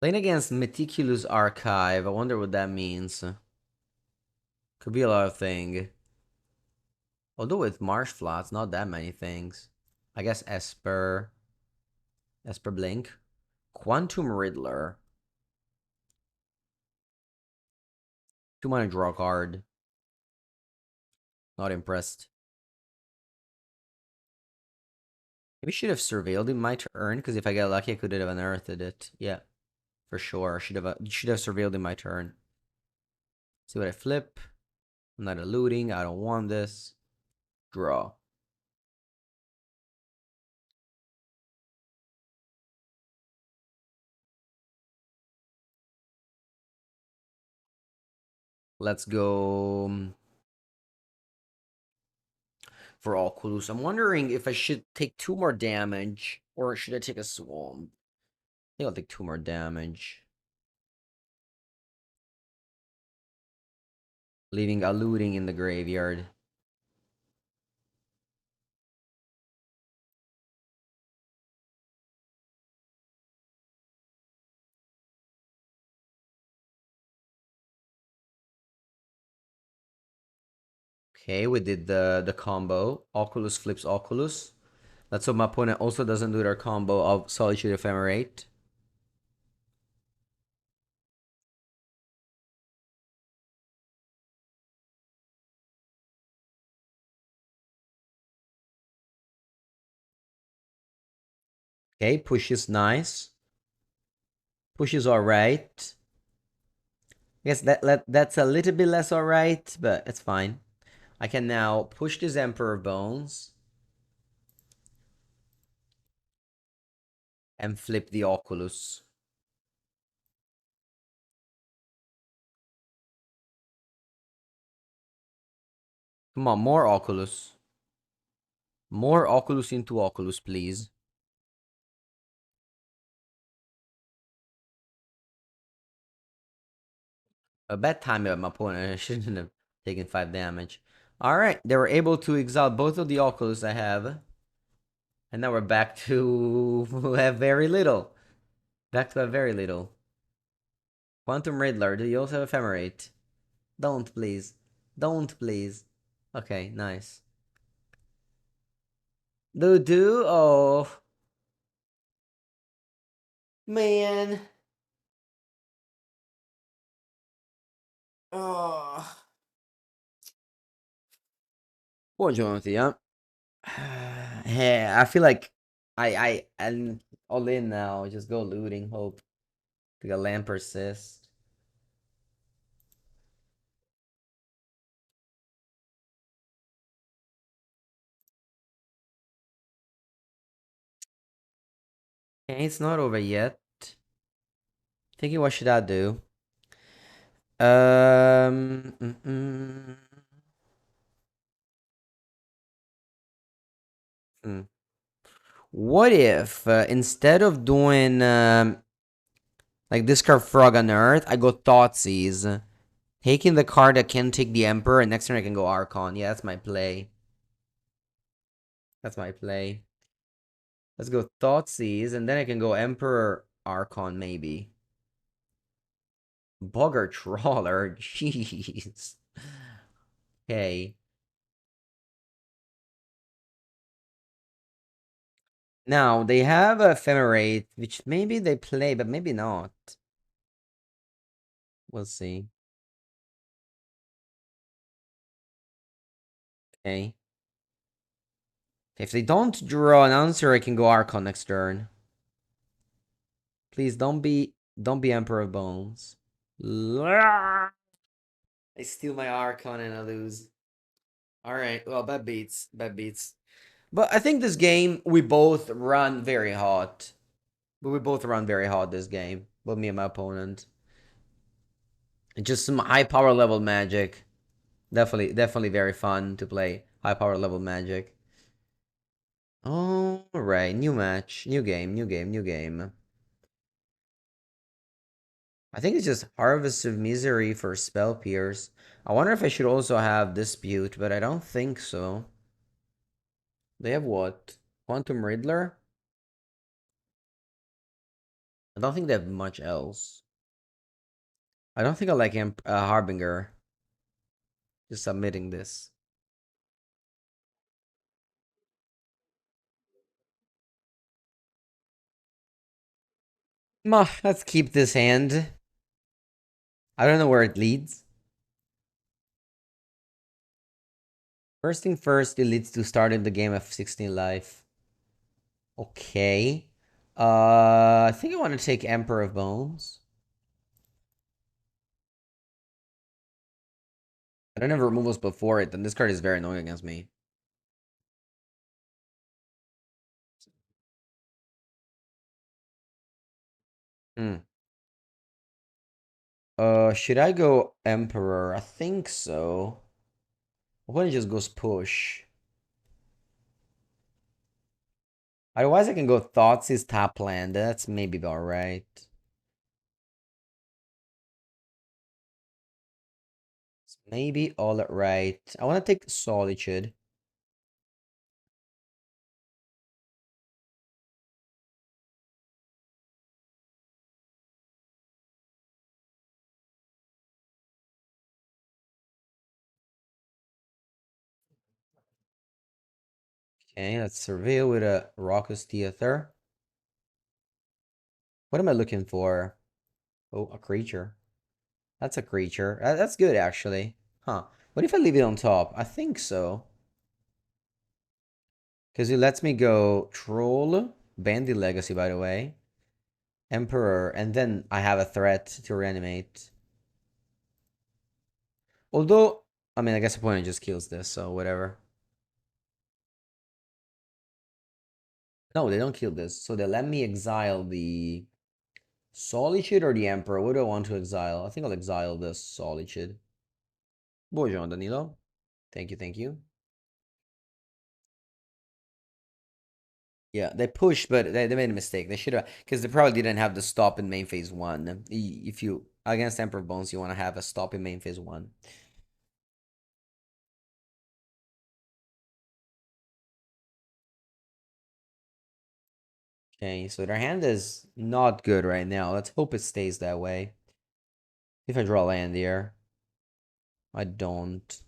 Playing against Meticulous Archive, I wonder what that means. Could be a lot of things. Although with Marsh Flats, not that many things. I guess Esper. Esper Blink. Quantum Riddler. 2 mana draw card. Not impressed. Maybe should have surveilled in my turn, because if I get lucky, I could have unearthed it. Yeah, for sure. Should have surveilled in my turn. See what I flip. I'm not eluding. I don't want this. Draw. Let's go for Oculus. I'm wondering if I should take 2 more damage, or should I take a Swamp? I think I'll take 2 more damage. Leaving a looting in the graveyard. Okay, we did the combo. Oculus flips Oculus. Let's hope my opponent also doesn't do their combo of Solitude Ephemerate. Okay, push is nice. Push is alright. I guess that's a little bit less alright, but it's fine. I can now push this Emperor Bones and flip the Oculus. Come on, more Oculus. More Oculus into Oculus, please. A bad time by my opponent. I shouldn't have taken 5 damage. Alright, they were able to exile both of the Oculus I have. And now we're back to have very little. Back to have very little. Quantum Riddler, do you also have Ephemerate? Don't, please. Don't, please. Okay, nice. Do? Oh. Man. Oh. Poor Jonathan, yeah. Yeah, I feel like I'm all in now. Just go looting, hope to get land persist. Okay, it's not over yet. Thinking, what should I do? Um. mm, mm, mm. What if instead of doing like discard Frog on Earth, I go Thoughtseize, taking the card that can take the Emperor, and next turn I can go Archon. Yeah, that's my play. That's my play. Let's go Thoughtseize, and then I can go Emperor Archon maybe. Bugger Trawler, jeez. Okay. Now they have a Ephemerate, which maybe they play, but maybe not. We'll see. Okay. If they don't draw an answer, I can go Archon next turn. Please don't be Emperor of Bones. I steal my Archon and I lose. Alright, well that beats. That beats. But I think this game we both run very hot. But we both run very hot this game. Both me and my opponent. It's just some high power level magic. Definitely very fun to play. High power level magic. Alright, new match. New game, new game, new game. I think it's just Harvest of Misery for Spell Pierce. I wonder if I should also have Dispute, but I don't think so. They have what? Quantum Riddler? I don't think they have much else. I don't think I like Harbinger. Just submitting this. Let's keep this hand. I don't know where it leads. First thing first, it leads to starting the game of 16 life. Okay. I think I want to take Emperor of Bones. I don't have removals before it, then this card is very annoying against me. Hmm. Should I go Emperor? I think so. What if it just goes push? Otherwise, I can go Thoughtseize top land. That's maybe alright. Maybe alright. I want to take Solitude. Okay, let's surveil with a Raucous Theater. What am I looking for? Oh, a creature. That's a creature. That's good, actually. Huh. What if I leave it on top? I think so. Because it lets me go Troll, Bandy Legacy, by the way. Emperor, and then I have a threat to reanimate. Although, I mean, I guess opponent just kills this, so whatever. No, they don't kill this. So they let me exile the Solitude or the Emperor. What do I want to exile? I think I'll exile the Solitude. Buongiorno, Danilo. Thank you, thank you. Yeah, they pushed, but they made a mistake. They should have, because they probably didn't have the stop in main phase 1. If you, against Emperor Bones, you want to have a stop in main phase 1. Okay, so their hand is not good right now. Let's hope it stays that way. If I draw land here. I don't.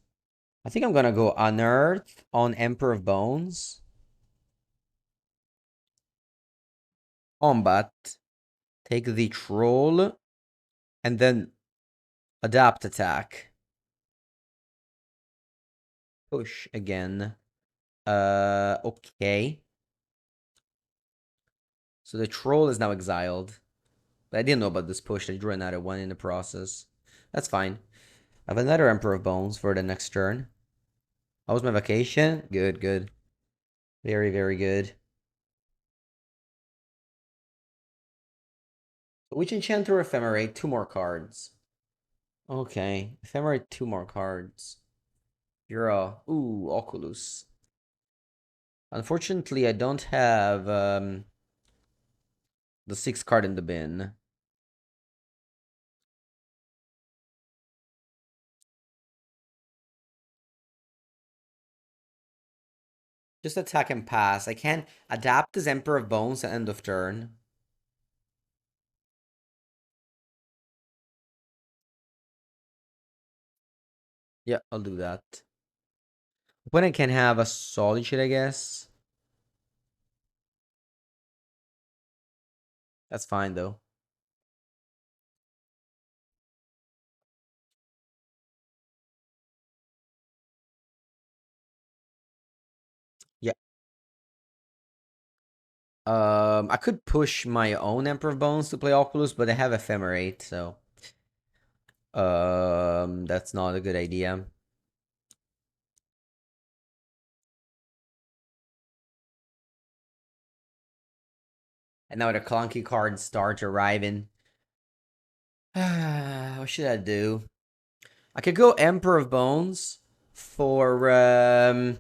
I think I'm gonna go Unearth on Emperor of Bones. Combat. Take the Troll. And then Adapt Attack. Push again. Okay. So the Troll is now exiled. But I didn't know about this push. I drew another one in the process. That's fine. I have another Emperor of Bones for the next turn. How was my vacation? Good, good. Very, very good. Which Enchanter Ephemerate? 2 more cards. Okay. Ephemerate 2 more cards. You're a... Ooh, Oculus. Unfortunately, I don't have the 6th card in the bin. Just attack and pass. I can adapt as Emperor of Bones at end of turn. Yeah, I'll do that. Opponent can have a Solitude, I guess. That's fine, though. Yeah. I could push my own Emperor of Bones to play Oculus, but I have Ephemerate, so... That's not a good idea. And now the clunky cards start arriving. What should I do? I could go Emperor of Bones for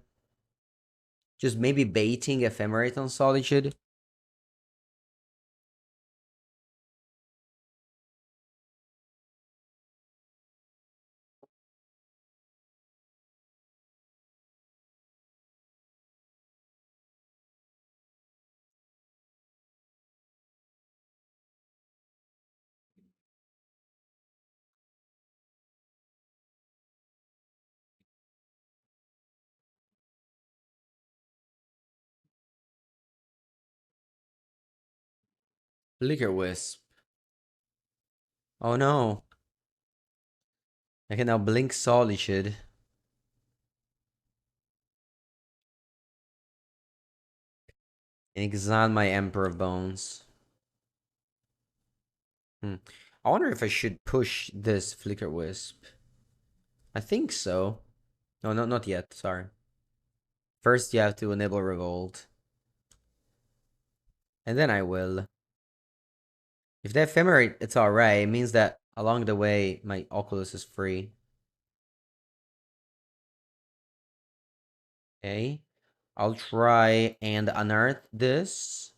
just maybe baiting Ephemerate on Solitude. Flicker Wisp. Oh no. I can now blink Solitude. And exile my Emperor of Bones. I wonder if I should push this Flicker Wisp. I think so. No, not yet. Sorry. First, you have to enable Revolt. And then I will. If they Ephemerate, it's alright. It means that along the way, my Oculus is free. Okay. I'll try and unearth this.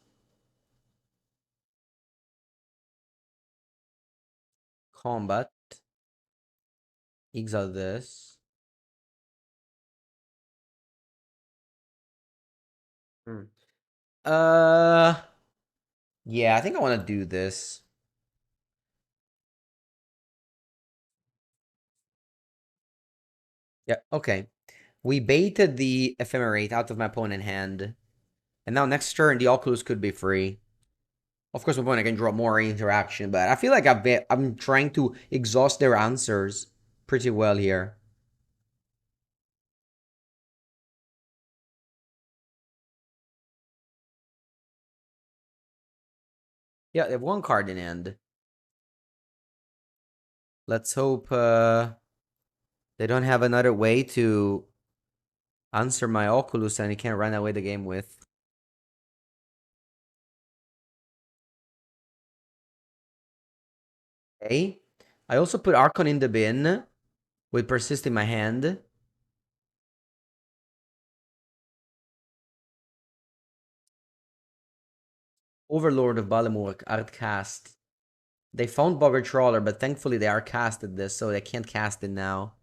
Combat. Exile this. Uh, yeah, I think I want to do this. Yeah, okay. We baited the Ephemerate out of my opponent hand. And now next turn, the Oculus could be free. Of course, my opponent can draw more interaction, but I feel like I'm trying to exhaust their answers pretty well here. Yeah, they have one card in hand. Let's hope they don't have another way to answer my Oculus and he can't run away the game with. Okay. I also put Archon in the bin with Persist in my hand. Overlord of Balamurk, Artcast. They found Bogger Trawler, but thankfully they are casted this, so they can't cast it now.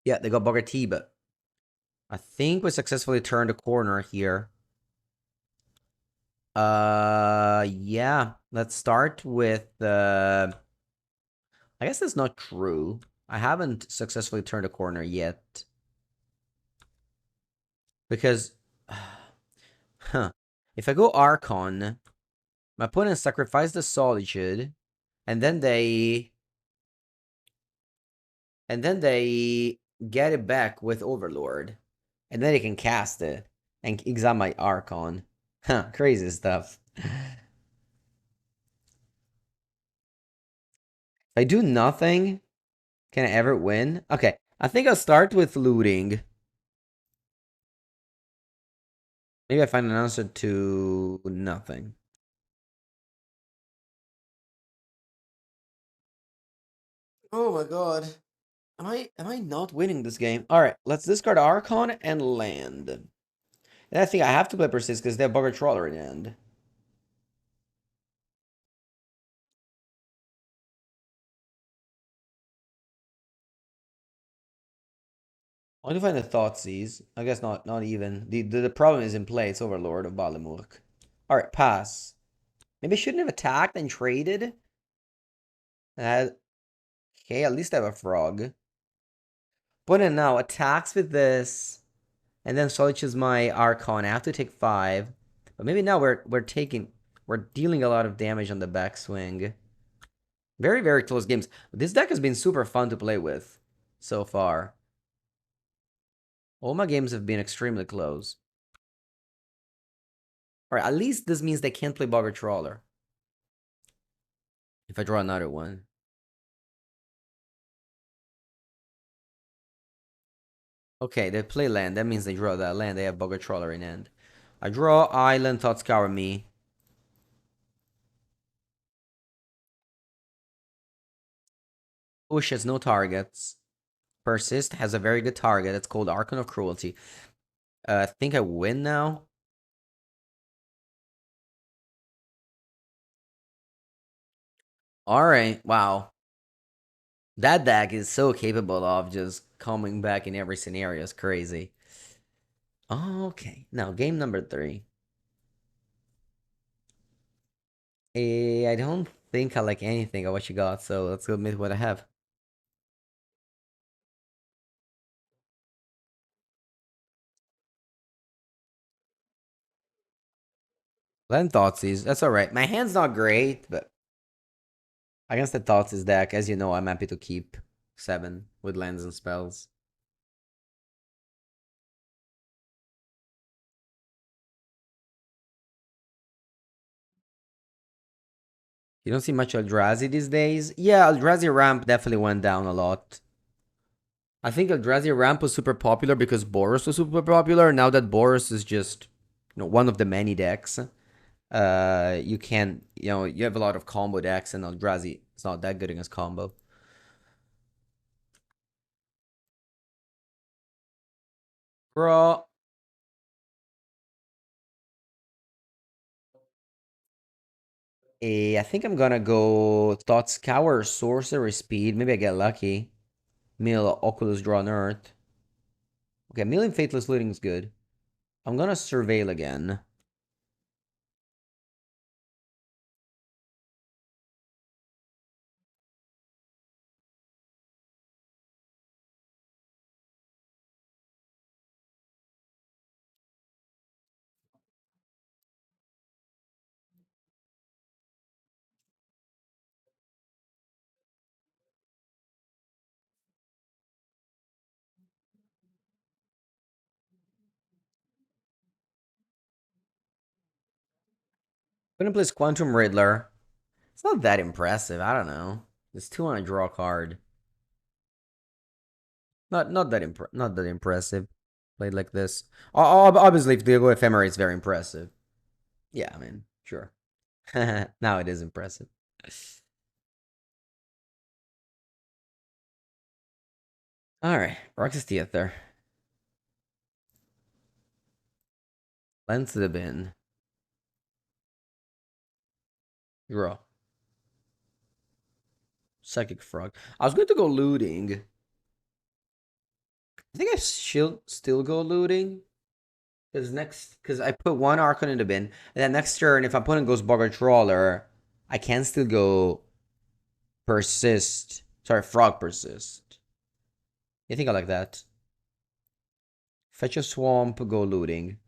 Yeah, they got Bogger T, but I think we successfully turned a corner here. Yeah. Let's start with I guess that's not true. I haven't successfully turned a corner yet. Because, huh. If I go Archon, my opponent sacrificed the Solitude, and then they get it back with Overlord. And then they can cast it and exile my Archon. Huh, crazy stuff. If I do nothing, can I ever win? Okay, I think I'll start with looting. Maybe I find an answer to nothing. Oh my god. Am I not winning this game? Alright, let's discard Archon and land. And I think I have to play Persist because they have Bugger Trawler in the end. I want to find the Thoughtseize. I guess not even. The problem is in play. It's Overlord of Balamurk. Alright, pass. Maybe I shouldn't have attacked and traded. Okay, at least I have a frog. But now attacks with this, and then Solitude's my Archon. I have to take 5. But maybe now we're dealing a lot of damage on the backswing. Very, very close games. This deck has been super fun to play with so far. All my games have been extremely close. Alright, at least this means they can't play Bogger Trawler. If I draw another one. Okay, they play land. That means they draw that land. They have Bogger Trawler in hand. I draw Island, Thought Scour me. Push has no targets. Persist has a very good target. It's called Archon of Cruelty. I think I win now. Alright, wow. That deck is so capable of just coming back in every scenario. It's crazy. Okay, now game number 3. I don't think I like anything of what you got, so let's go with what I have. Land Thoughtseize, that's alright. My hand's not great, but against the Thoughtseize deck, as you know, I'm happy to keep 7 with lands and spells. You don't see much Eldrazi these days? Yeah, Eldrazi ramp definitely went down a lot. I think Eldrazi ramp was super popular because Boros was super popular. Now that Boros is just, one of the many decks, you can, you have a lot of combo decks, and Eldrazi is not that good against combo. Bro. I think I'm gonna go Thought Scour, Sorcery Speed. Maybe I get lucky. Mill Oculus Draw on Earth. Okay, Milling Faithless Looting is good. I'm gonna Surveil again. Gonna place Quantum Riddler. It's not that impressive. I don't know. It's 2 on a draw card. Not that impressive. Played like this. Obviously, if they go Ephemera, it's very impressive. Yeah, I mean, sure. Now it is impressive. Alright, Roxas Theater. Lens to the bin. Draw. Psychic Frog. I was going to go looting. I think I should still go looting. Because I put one Archon in the bin, and then next turn, if opponent goes Bogger Trawler, I can still go Persist. Sorry, Frog Persist. You think I like that? Fetch a Swamp, go looting.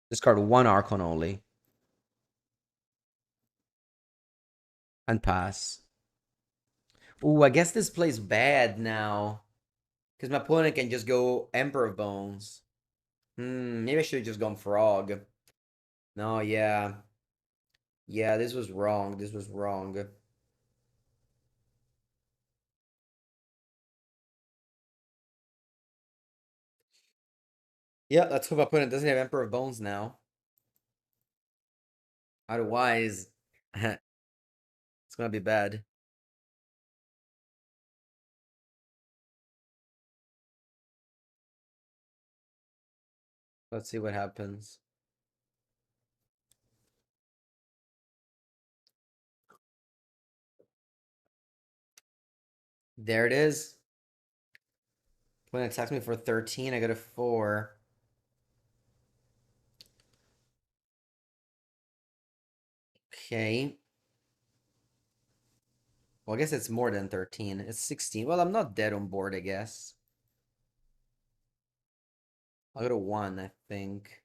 Discard one Archon only. And pass. Ooh, I guess this plays bad now. Because my opponent can just go Emperor of Bones. Maybe I should have just gone Frog. No, yeah. Yeah, this was wrong. This was wrong. Yeah, let's hope my opponent doesn't have Emperor of Bones now. Otherwise, it's gonna be bad. Let's see what happens. There it is. Opponent attacks me for 13. I got a 4. Okay. Well, I guess it's more than 13. It's 16. Well, I'm not dead on board, I guess. I'll go to 1, I think.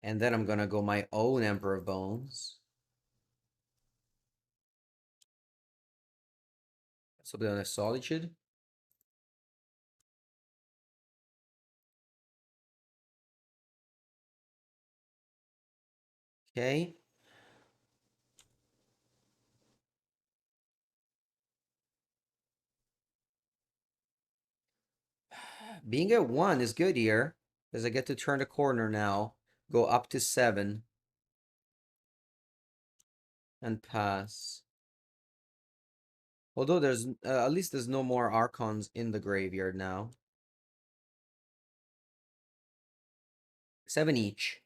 And then I'm gonna go my own Emperor of Bones. So on a Solitude. Okay. Being at 1 is good here. Because I get to turn the corner now. Go up to 7. And pass. Although there's at least there's no more Archons in the graveyard now. 7 each.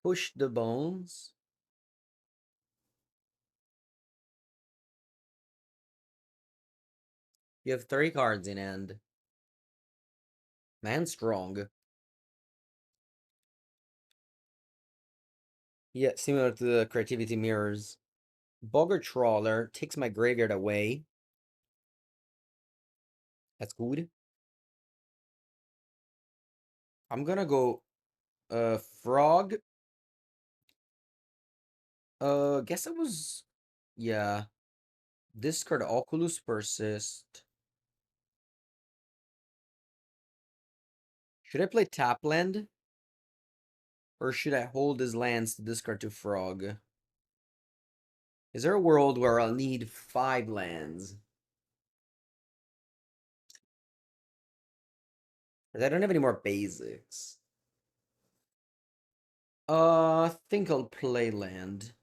Push the bones. You have 3 cards in hand. Man strong. Yeah, similar to the creativity mirrors. Bogger Trawler takes my graveyard away. That's good. I'm gonna go Frog. Guess it was, yeah. Discard Oculus Persist. Should I play Tapland? Or should I hold his lands to discard to Frog? Is there a world where I'll need 5 lands? 'Cause I don't have any more basics. I think I'll play land.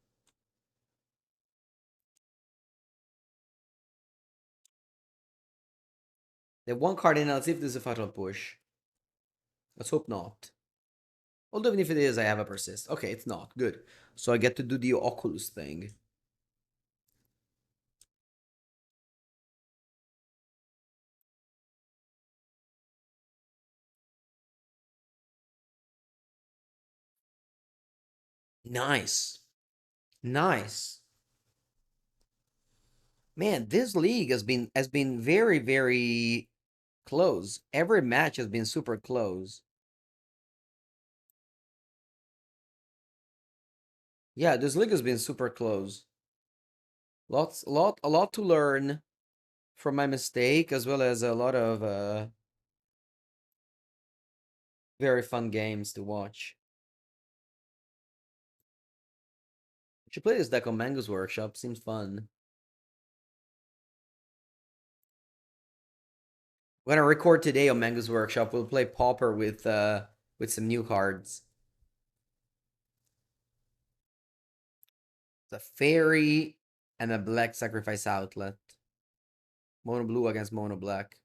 They have 1 card in, let's see if this is a fatal push. Let's hope not. Although even if it is, I have a persist. Okay, it's not. Good. So I get to do the Oculus thing. Nice. Nice. Man, this league has been very, very close. Every match has been super close. Yeah, this league has been super close. A lot to learn from my mistake, as well as a lot of very fun games to watch. Should play this deck on Mango's Workshop. Seems fun. We're gonna record today on Mango's Workshop. We'll play Pauper with some new cards. The Fairy and a Black Sacrifice Outlet. Mono blue against mono black.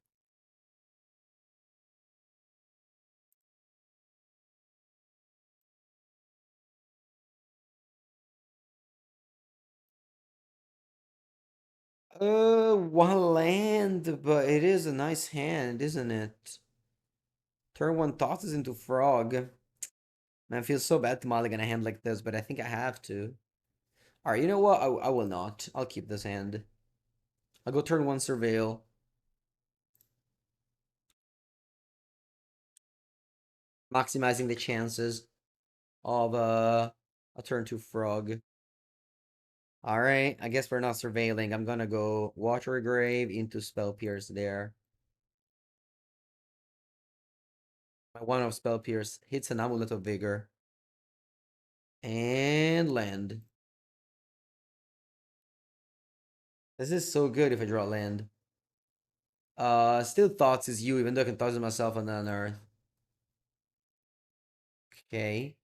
One land, but it is a nice hand, isn't it? Turn one tosses into Frog. Man, I feel so bad to mulligan a hand like this, but I think I have to. Alright, you know what? I will not. I'll keep this hand. I'll go turn one Surveil. Maximizing the chances of a turn two Frog. Alright, I guess we're not surveilling. I'm gonna go Watery Grave into Spell Pierce there. My one of Spell Pierce hits an Amulet of Vigor. And land. This is so good if I draw land. Still Thoughts is you, even though I can toss it myself on an Earth. Okay.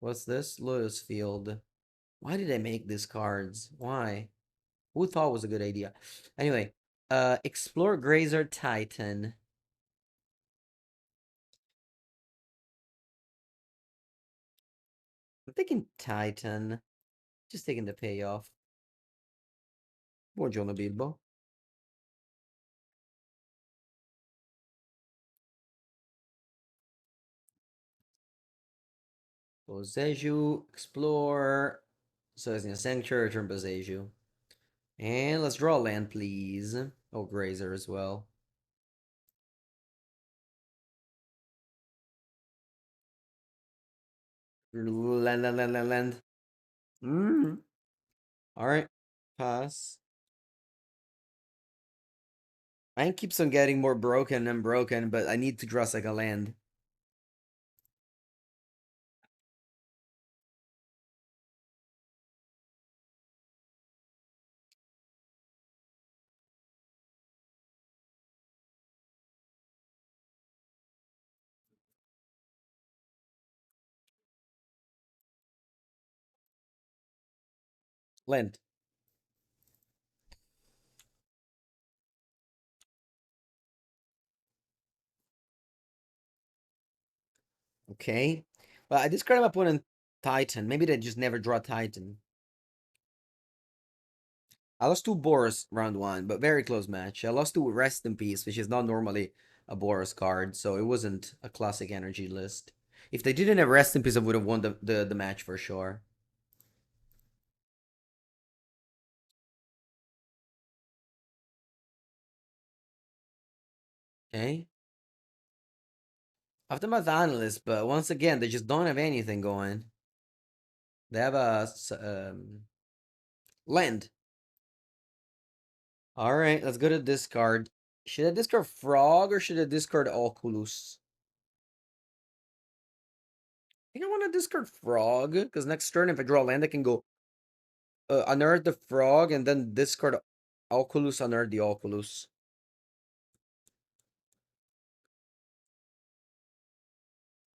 What's this? Lotus Field. Why did I make these cards? Why? Who thought it was a good idea? Anyway, Explore Grazer Titan. I'm thinking Titan. Just taking the payoff. Buongiorno, Bilbo. Boseju, Explore. So it's in a Sanctuary, turn Boseju. And let's draw land, please. Oh, Grazer as well. Land. Alright. Pass. Mine keeps on getting more broken and broken, but I need to draw like a land. Land. Okay. Well, I discard my opponent Titan. Maybe they just never draw Titan. I lost to Boros round one, but very close match. I lost to Rest in Peace, which is not normally a Boros card, so it wasn't a classic energy list. If they didn't have Rest in Peace, I would have won the match for sure. Okay. Aftermath Analyst, but once again, they just don't have anything going. They have a land. All right, let's go to discard. Should I discard Frog or should I discard Oculus? I think I want to discard Frog because next turn, if I draw land, I can go unearth the Frog and then discard Oculus, unearth the Oculus.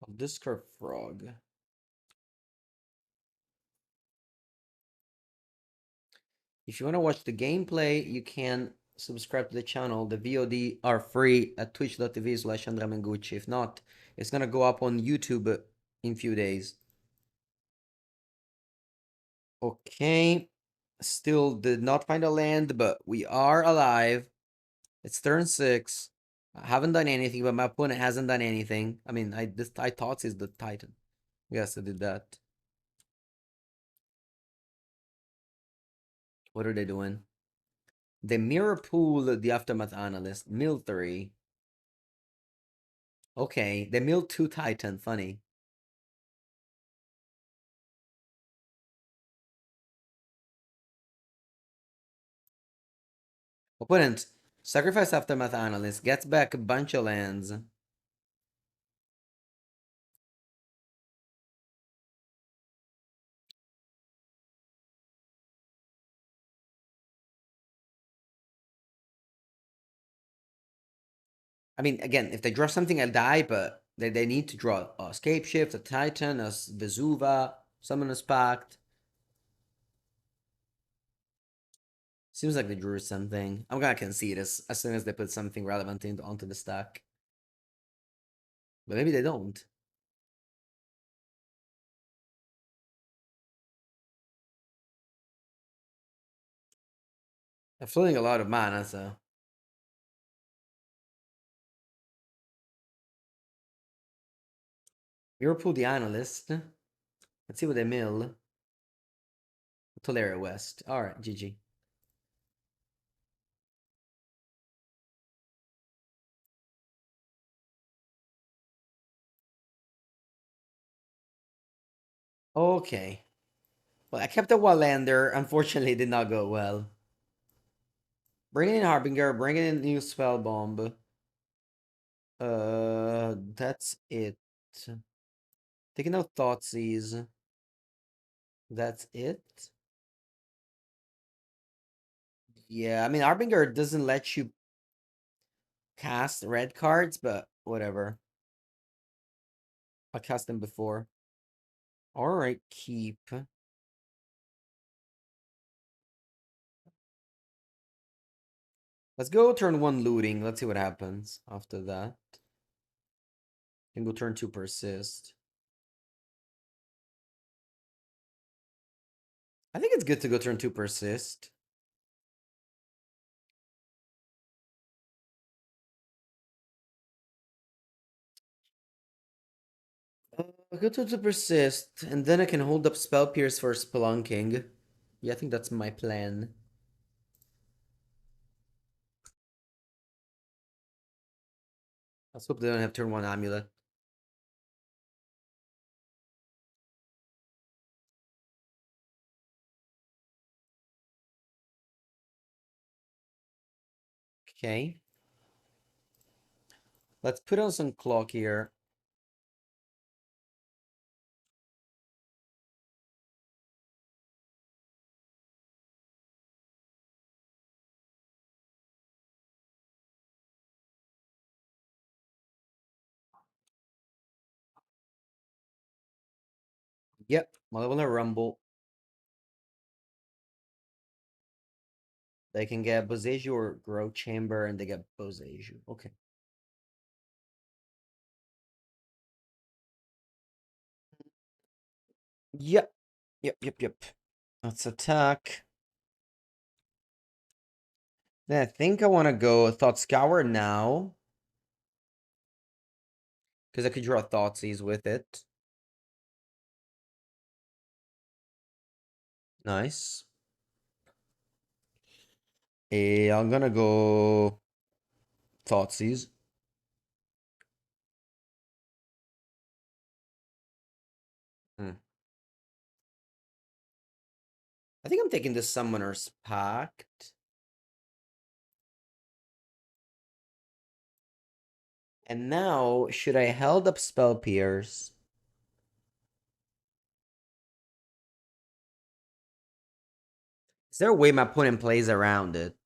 I'll discard Frog. If you want to watch the gameplay, you can subscribe to the channel. The VOD are free at twitch.tv/Andrea Mengucci. If not, it's gonna go up on YouTube in few days. Okay. Still did not find a land, but we are alive. It's turn 6. I haven't done anything, but my opponent hasn't done anything. I mean, I thought he's the Titan. Yes, I did that. What are they doing? They mirror pool the Aftermath Analyst. Mill 3. Okay, they milled 2 Titan, funny. Opponent, sacrifice Aftermath Analyst, gets back a bunch of lands. I mean, again, if they draw something, I'll die, but they need to draw a Scapeshift, a Titan, a Vesuva, Summoner's Pact. Seems like they drew something. I'm gonna concede as soon as they put something relevant onto the stack. But maybe they don't. They're floating a lot of mana, so. Liverpool the Analyst. Let's see what they mill. Tolera West. Alright, GG. Okay. Well, I kept a Wallander. Unfortunately, it did not go well. Bringing in Harbinger, bringing in new Spell Bomb. That's it. Taking out Thoughtseize. That's it. Yeah, I mean, Harbinger doesn't let you cast red cards, but whatever. I cast them before. Alright, keep. Let's go turn 1 looting. Let's see what happens after that. Can go turn 2 persist. I think it's good to go turn 2 persist. Go turn 2 persist, and then I can hold up Spell Pierce for Spelunking. Yeah, I think that's my plan. Let's hope they don't have turn 1 Amulet. Okay. Let's put on some clock here. Yep, Malevolent Rumble. They can get Boseiju or Grow Chamber, and they get Boseiju. Okay. Yep. Yep. Let's attack. Then I think I want to go Thought Scour now. Because I could draw Thoughtseize with it. Nice. I'm gonna go Thoughtseize. Hmm. I think I'm taking the Summoner's Pact. And now, should I held up Spell Pierce? Is there a way my opponent plays around it?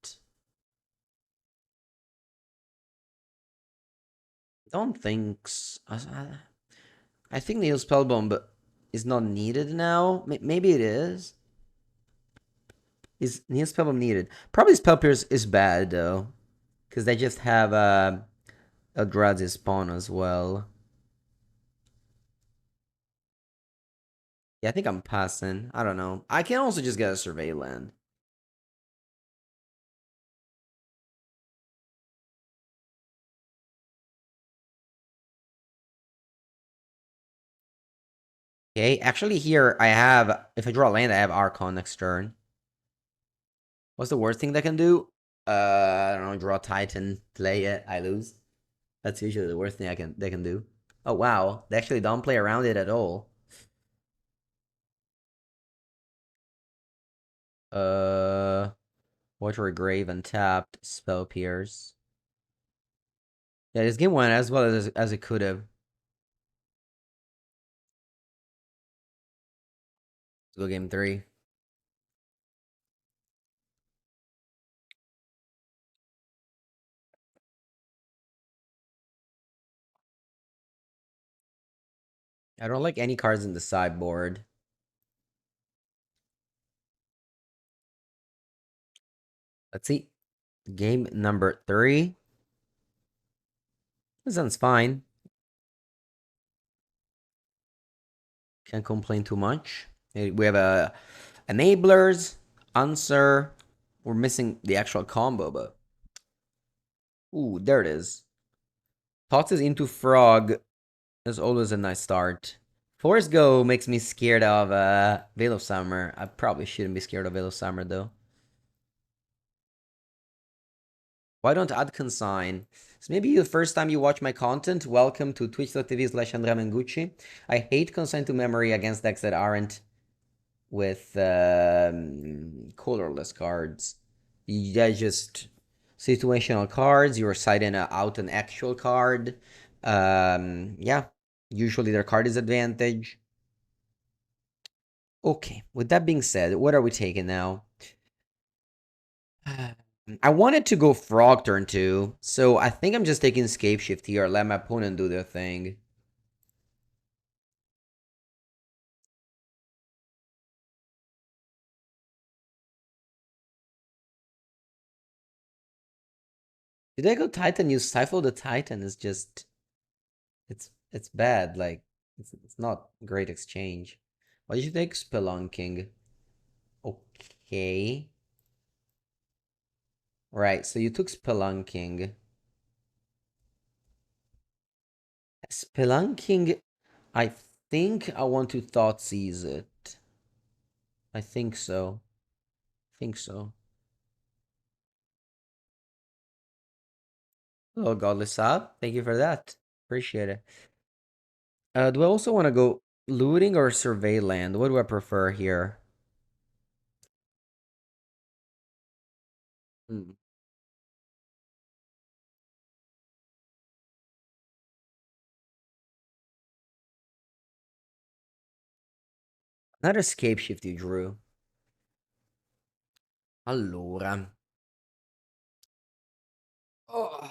Don't think so. I think Neil Spellbomb is not needed now. Maybe it is. Is Neil Spellbomb needed? Probably Spell Pierce is bad though, because they just have Eldrazi spawn as well. Yeah, I think I'm passing. I don't know. I can also just get a Survey land. Okay, actually here I have, if I draw a land, I have Archon next turn. What's the worst thing that can do? I don't know, draw Titan, play it, I lose. That's usually the worst thing they can do. Oh wow, they actually don't play around it at all. Uh, Water Grave untapped, Spell Pierce. Yeah, this game went as well as it could have. Let's go game 3. I don't like any cards in the sideboard. Let's see. Game number 3. This sounds fine. Can't complain too much. We have enablers, answer. We're missing the actual combo, but ooh, there it is. Tosses into Frog is always a nice start. Force Go makes me scared of Veil of Summer. I probably shouldn't be scared of Veil of Summer though. Why don't add consign? So maybe the first time you watch my content, welcome to twitch.tv/Andrea Mengucci. I hate consign to memory against decks that aren't with colorless cards. Yeah, just situational cards. You're citing out an actual card. Yeah, usually their card is advantage. Okay, with that being said, what are we taking now? I wanted to go Frog turn 2, so I think I'm just taking Scapeshift here, let my opponent do their thing. Did I go Titan? You Stifle the Titan is just... It's bad, like, it's not great exchange. Why did you take Spelunking? Okay. Right, so you took Spelunking. Spelunking, I think I want to Thoughtseize it. I think so. Think so. Oh, Godless Up. Thank you for that. Appreciate it. Do I also want to go looting or survey land? What do I prefer here? Hmm. Not escape shift you drew. Allora. Oh.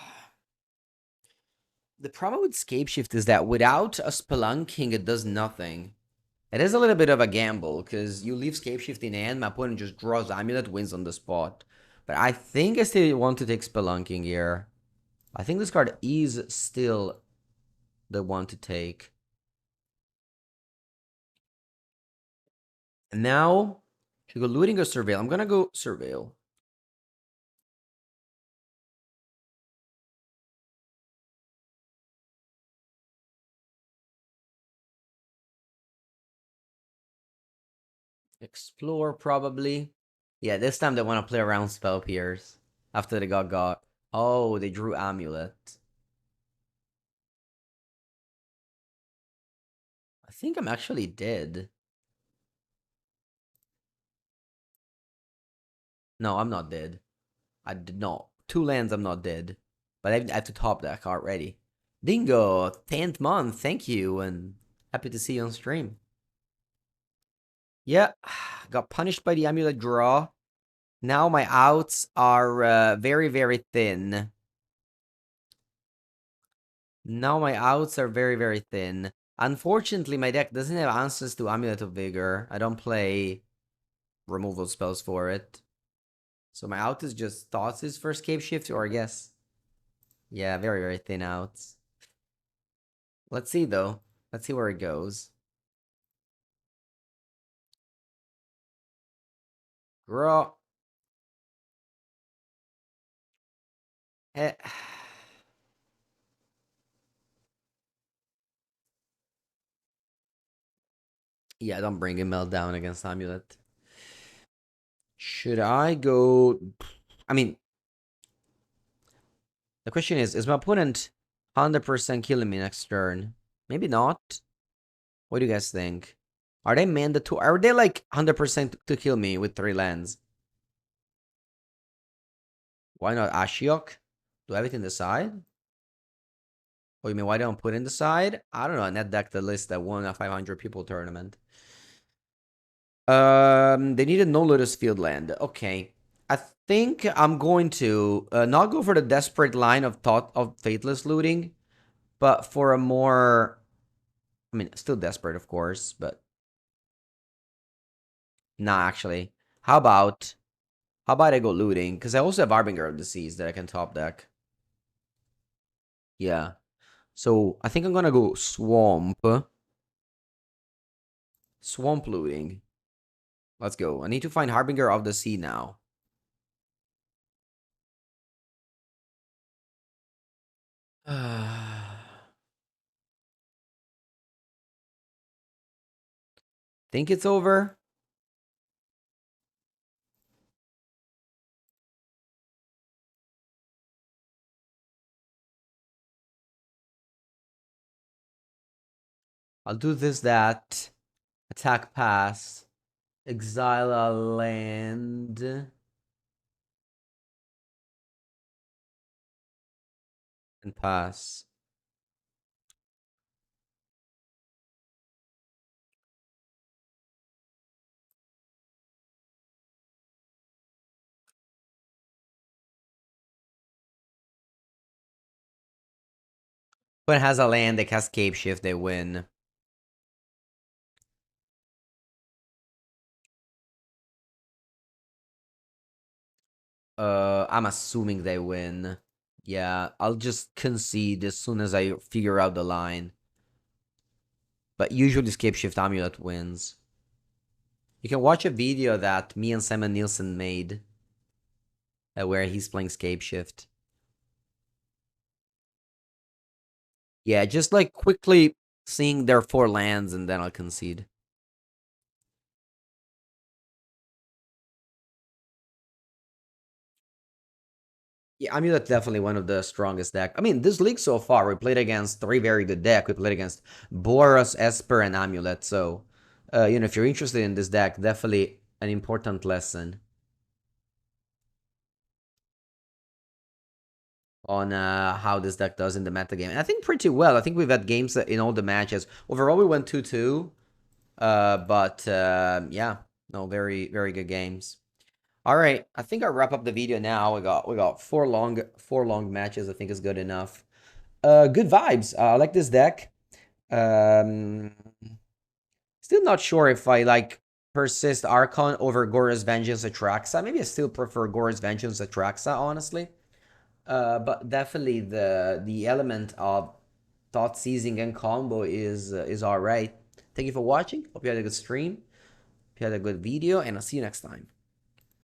The problem with Scape Shift is that without a Spelunking, it does nothing. It is a little bit of a gamble, because you leave Scape Shift in hand, my opponent just draws Amulet, wins on the spot. But I think I still want to take Spelunking here. I think this card is still the one to take. And now, should we go Looting or Surveil? I'm gonna go Surveil. Explore, probably. Yeah, this time they want to play around Spell Pierce. After they got. Oh, they drew Amulet. I think I'm actually dead. No, I'm not dead. I did not. 2 lands, I'm not dead. But I have to top deck already. Dingo, 10th month, thank you, and happy to see you on stream. Yeah, got punished by the Amulet draw. Now my outs are very, very thin. Now my outs are very, very thin. Unfortunately, my deck doesn't have answers to Amulet of Vigor. I don't play removal spells for it. So my out is just Thoughtseize for Scapeshift, or I guess. Yeah, very, very thin outs. Let's see, though. Let's see where it goes. Draw. Eh. Yeah, don't bring a meltdown against Amulet. Should I go... I mean, the question is my opponent 100% killing me next turn. Maybe not. What do you guys think? Are they mandatory? Are they like 100% to kill me with 3 lands? Why not Ashiok? Do I have it in the side? Oh, you mean why don't put it in the side? I don't know. Net deck the list that won a 500 people tournament. They needed no Lotus Field land. Okay. I think I'm going to not go for the desperate line of thought of Faithless looting, but for a more, I mean, still desperate, of course, but nah, actually. How about I go looting? Because I also have Harbinger of Disease that I can top deck. Yeah. So I think I'm gonna go Swamp. Swamp looting. Let's go. I need to find Harbinger of the Sea now. Think it's over? I'll do this, that. Attack pass. Exile a land. And pass. But it has a land that casts Scapeshift, they win. I'm assuming they win. Yeah, I'll just concede as soon as I figure out the line. But usually Scapeshift Amulet wins. You can watch a video that me and Simon Nielsen made where he's playing Scapeshift. Yeah, just like quickly seeing their 4 lands and then I'll concede. Yeah, Amulet's definitely one of the strongest deck. I mean, this league so far, we played against 3 very good decks. We played against Boros, Esper, and Amulet. So, if you're interested in this deck, definitely an important lesson on how this deck does in the metagame. And I think pretty well. I think we've had games in all the matches. Overall, we went 2-2. But yeah, no, very, very good games. All right, I think I'll wrap up the video now. We got four long matches. I think is good enough. Good vibes. I like this deck. Um, Still not sure if I like Persist Archon over Gora's Vengeance Atraxa. Maybe I still prefer Gora's Vengeance Atraxa, honestly. But definitely the element of thought seizing and combo is all right. Thank you for watching. Hope you had a good stream. Hope you had a good video, and I'll see you next time.